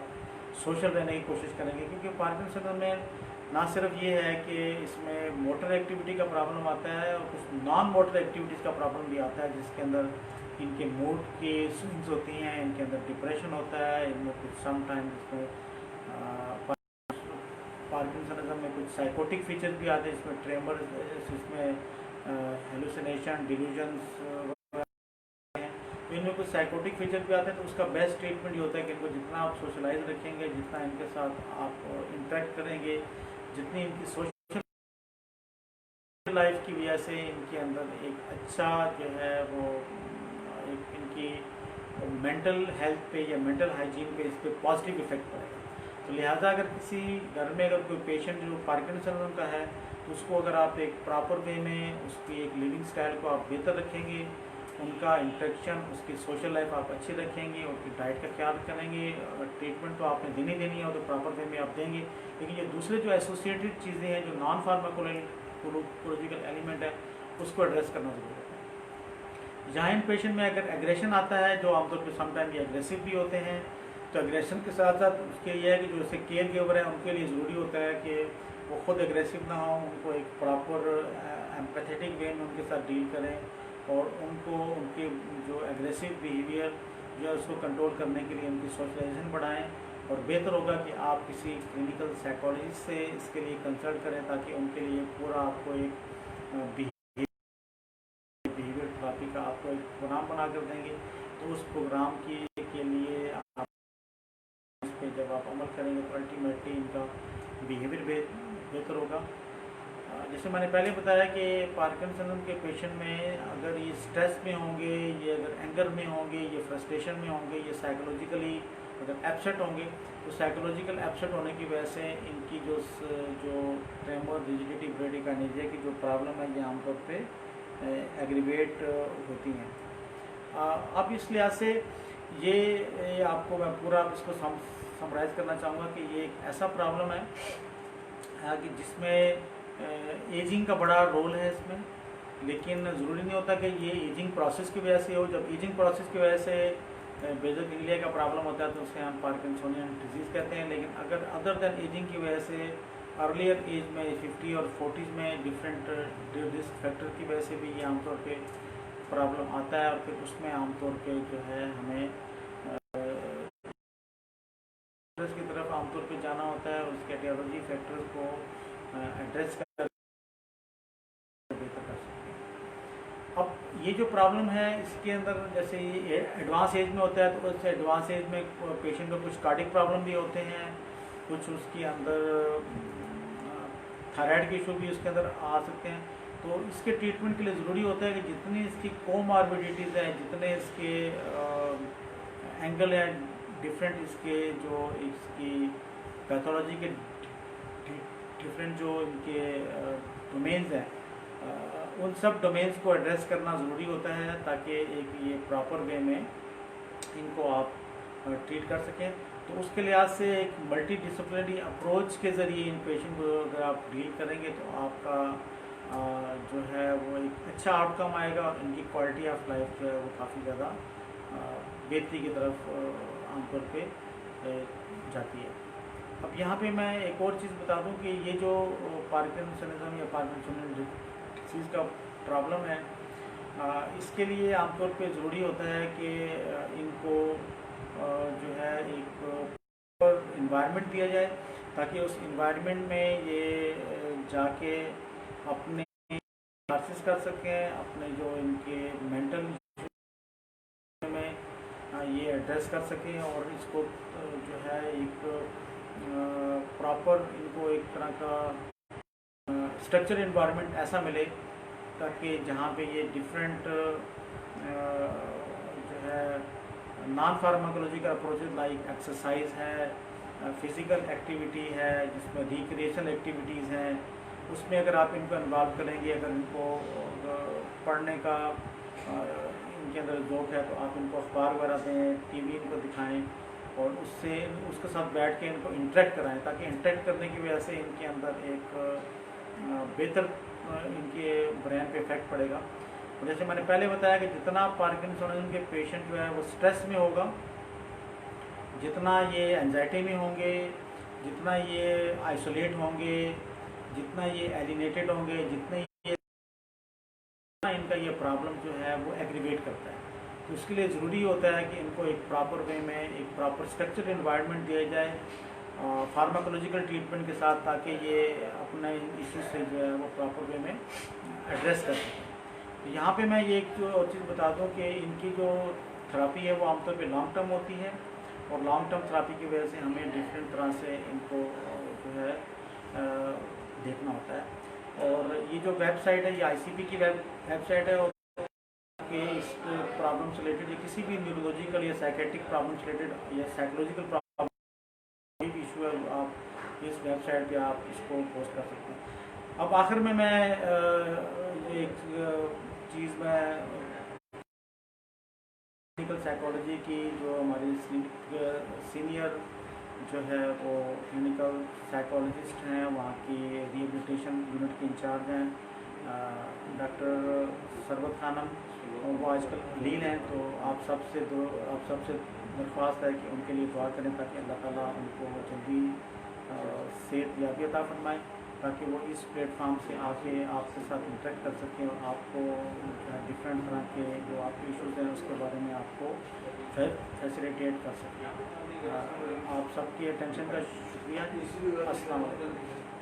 सोशल रहने की कोशिश करेंगे, क्योंकि पार्किंसन में ना सिर्फ ये है कि इसमें मोटर एक्टिविटी का प्रॉब्लम आता है और कुछ नॉन मोटर एक्टिविटीज़ का प्रॉब्लम भी आता है, जिसके अंदर इनके मूड की स्विंग्स होती हैं, इनके अंदर डिप्रेशन होता है, इनमें कुछ समटाइम्स इसमें पार्किंसनिज्म में कुछ साइकोटिक फीचर भी आते हैं, इसमें ट्रेमर, इसमें हेलुसिनेशन, डिल्यूजन्स। तो इन इनमें कुछ साइकोटिक फीचर भी आते हैं, तो उसका बेस्ट ट्रीटमेंट ये होता है कि इनको जितना आप सोशलाइज रखेंगे, जितना इनके साथ आप इंटरेक्ट करेंगे, जितनी इनकी सोशल लाइफ की वजह से इनके अंदर एक अच्छा जो है वो एक इनकी मेंटल हेल्थ पे या मेंटल हाइजीन पे इस पर पॉजिटिव इफेक्ट पड़ेगा। तो लिहाजा अगर किसी घर में अगर कोई पेशेंट जो पार्किंसन का है, तो उसको अगर आप एक प्रॉपर वे में उसकी एक लिविंग स्टाइल को आप बेहतर रखेंगे, उनका इंटरेक्शन, उसकी सोशल लाइफ आप अच्छी रखेंगे, उनकी डाइट का ख्याल करेंगे, अगर ट्रीटमेंट तो आपने देनी है और तो प्रॉपर वे में आप देंगे। लेकिन ये दूसरे जो एसोसिएटेड चीज़ें हैं, जो नॉन फार्माकोलॉजिकल एलिमेंट है, उसको एड्रेस करना जरूरी है। जहाँ इन पेशेंट में अगर एग्रेशन आता है, जो आमतौर पर समटाइम ये एग्रेसिव भी होते हैं, तो एग्रेशन के साथ साथ उसके ये है कि जो जैसे केयर गिवर है उनके लिए ज़रूरी होता है कि वो खुद एग्रेसिव ना हो, उनको एक प्रॉपर एम्पैथेटिक वे में उनके साथ डील करें और उनको उनके जो एग्रेसिव बिहेवियर जो है उसको कंट्रोल करने के लिए उनकी सोशलाइजेशन बढ़ाएं। और बेहतर होगा कि आप किसी क्लिनिकल साइकोलॉजिस्ट से इसके लिए कंसल्ट करें, ताकि उनके लिए पूरा आपको एक बिहेवियर थेरेपी का आपको एक प्रोग्राम बना कर देंगे। तो उस प्रोग्राम के लिए आप इस पर जब आप अमल करेंगे तो अल्टीमेटली इनका बिहेवियर बेहतर होगा। जैसे मैंने पहले बताया कि पार्किंसन के पेशेंट में अगर ये स्ट्रेस में होंगे, ये अगर एंगर में होंगे, ये फ्रस्ट्रेशन में होंगे, ये साइकोलॉजिकली अगर अपसेट होंगे, तो साइकोलॉजिकल अपसेट होने की वजह से इनकी जो ट्रेमर, रिजिडिटी, ब्रेडिकार्डिया की जो प्रॉब्लम है, ये आमतौर पे एग्रीवेट होती हैं। अब इस लिहाज से ये आपको मैं पूरा इसको समराइज़ करना चाहूँगा कि ये एक ऐसा प्रॉब्लम है कि जिसमें एजिंग का बड़ा रोल है इसमें, लेकिन ज़रूरी नहीं होता कि ये एजिंग प्रोसेस की वजह से हो। जब एजिंग प्रोसेस की वजह से बेज़ोक्विलिया का प्रॉब्लम होता है तो उसे हम पार्किंसोनियन डिजीज़ कहते हैं। लेकिन अगर अदर देन एजिंग की वजह से अर्लियर एज में 50 और 40s में डिफरेंट रिस्क फैक्टर की वजह से भी ये आमतौर पे प्रॉब्लम आता है, और फिर उसमें आमतौर पे जो है हमें की तरफ आमतौर पे जाना होता है और उसके एटियोलॉजी फैक्टर्स को एड्रेस कर बेहतर कर सकते हैं। अब ये जो प्रॉब्लम है इसके अंदर जैसे ये एडवांस एज में होता है, तो उससे एडवांस एज में पेशेंट को कुछ कार्डिक प्रॉब्लम भी होते हैं, कुछ उसके अंदर थायराइड के इशू भी उसके अंदर आ सकते हैं। तो इसके ट्रीटमेंट के लिए ज़रूरी होता है कि जितनी इसकी कोमॉर्बिडिटीज़ हैं, जितने इसके एंगल हैं डिफरेंट, इसके जो इसकी पैथोलॉजी के डिफरेंट जो इनके डोमेन्स हैं, उन सब डोमेन्स को एड्रेस करना ज़रूरी होता है, ताकि एक ये प्रॉपर वे में इनको आप ट्रीट कर सकें। तो उसके लिहाज से एक मल्टी डिसिप्लिनरी अप्रोच के ज़रिए इन पेशेंट को अगर आप डील करेंगे तो आपका जो है वो एक अच्छा आउटकम आएगा और इनकी क्वालिटी ऑफ लाइफ जो है वो काफ़ी ज़्यादा बेहतरी की तरफ आमतौर पे जाती है। अब यहाँ पे मैं एक और चीज़ बता दूँ कि ये जो पार्किंसनिज्म या पार्किंसनियन डिसीज़ का प्रॉब्लम है, इसके लिए आमतौर पे ज़रूरी होता है कि इनको जो है एक इन्वायरमेंट दिया जाए, ताकि उस इन्वायरमेंट में ये जाके अपने क्लासेस कर सकें, अपने जो इनके मेंटल में ये एड्रेस कर सकें और इसको जो है एक प्रॉपर इनको एक तरह का स्ट्रक्चर इन्वायरमेंट ऐसा मिले, ताकि जहाँ पे ये डिफरेंट जो है non pharmacological approaches like exercise है, फिज़िकल एक्टिविटी है, जिसमें रिक्रिएशनल एक्टिविटीज़ हैं, उसमें अगर आप इनको इन्वॉल्व करेंगे, अगर इनको पढ़ने का इनके अंदर ज़ौक़ है तो आप इनको अखबार वगैरह दें, टीवी इनको दिखाएं और उसके साथ बैठ के इनको इंटरेक्ट कराएं, ताकि इंटरेक्ट करने की वजह से इनके अंदर एक बेहतर इनके ब्रेन पे इफेक्ट पड़ेगा। और जैसे मैंने पहले बताया कि जितना पार्किंसनिज्म के पेशेंट जो है वो स्ट्रेस में होगा, जितना ये एंजाइटी में होंगे, जितना ये आइसोलेट होंगे, जितना ये एलिनेटेड होंगे, जितने इनका ये प्रॉब्लम जो है वो एग्रीवेट करता है। तो उसके लिए ज़रूरी होता है कि इनको एक प्रॉपर वे में एक प्रॉपर स्ट्रक्चर इन्वायरमेंट दिया जाए फार्माकोलॉजिकल ट्रीटमेंट के साथ, ताकि ये अपने इश्यूज से जो है वो प्रॉपर वे में एड्रेस कर सकें। तो यहाँ पे मैं ये एक और चीज़ बता दूँ कि इनकी जो थेरापी है वो आमतौर पे लॉन्ग टर्म होती है, और लॉन्ग टर्म थेरापी की वजह से हमें डिफरेंट तरह से इनको जो है देखना होता है। और ये जो वेबसाइट है ये आईसीपी की वेबसाइट है, और कि इस प्रॉब्लम से रिलेटेड या किसी भी न्यूरोलॉजिकल या साइकेट्रिक प्रॉब्लम से रिलेटेड या साइकोलॉजिकल प्रॉब्लम कोई भी इशू है आप इस वेबसाइट पे आप इसको पोस्ट कर सकते हैं। अब आखिर में मैं एक चीज़ में क्लिनिकल साइकोलॉजी की जो हमारी सीनियर जो है वो क्लिनिकल साइकोलॉजिस्ट हैं, वहाँ की रिहेबिलिटेशन यूनिट के इंचार्ज हैं डॉक्टर सरबत खानम, वो आजकल लीन हैं। तो आप सबसे दरख्वास्त है कि उनके लिए दुआ करें ताकि अल्लाह ताला उनको जल्दी सेहत याबी अता फरमाए, ताकि वो इस प्लेटफॉर्म से आके आपके साथ इंटरेक्ट कर सकें और आपको डिफरेंट तरह के जो आपके इश्यूज़ हैं उसके बारे में आपको फैसिलिटेट कर सकें। आप सबकी अटेंशन का शुक्रिया। अस्सलाम वालेकुम।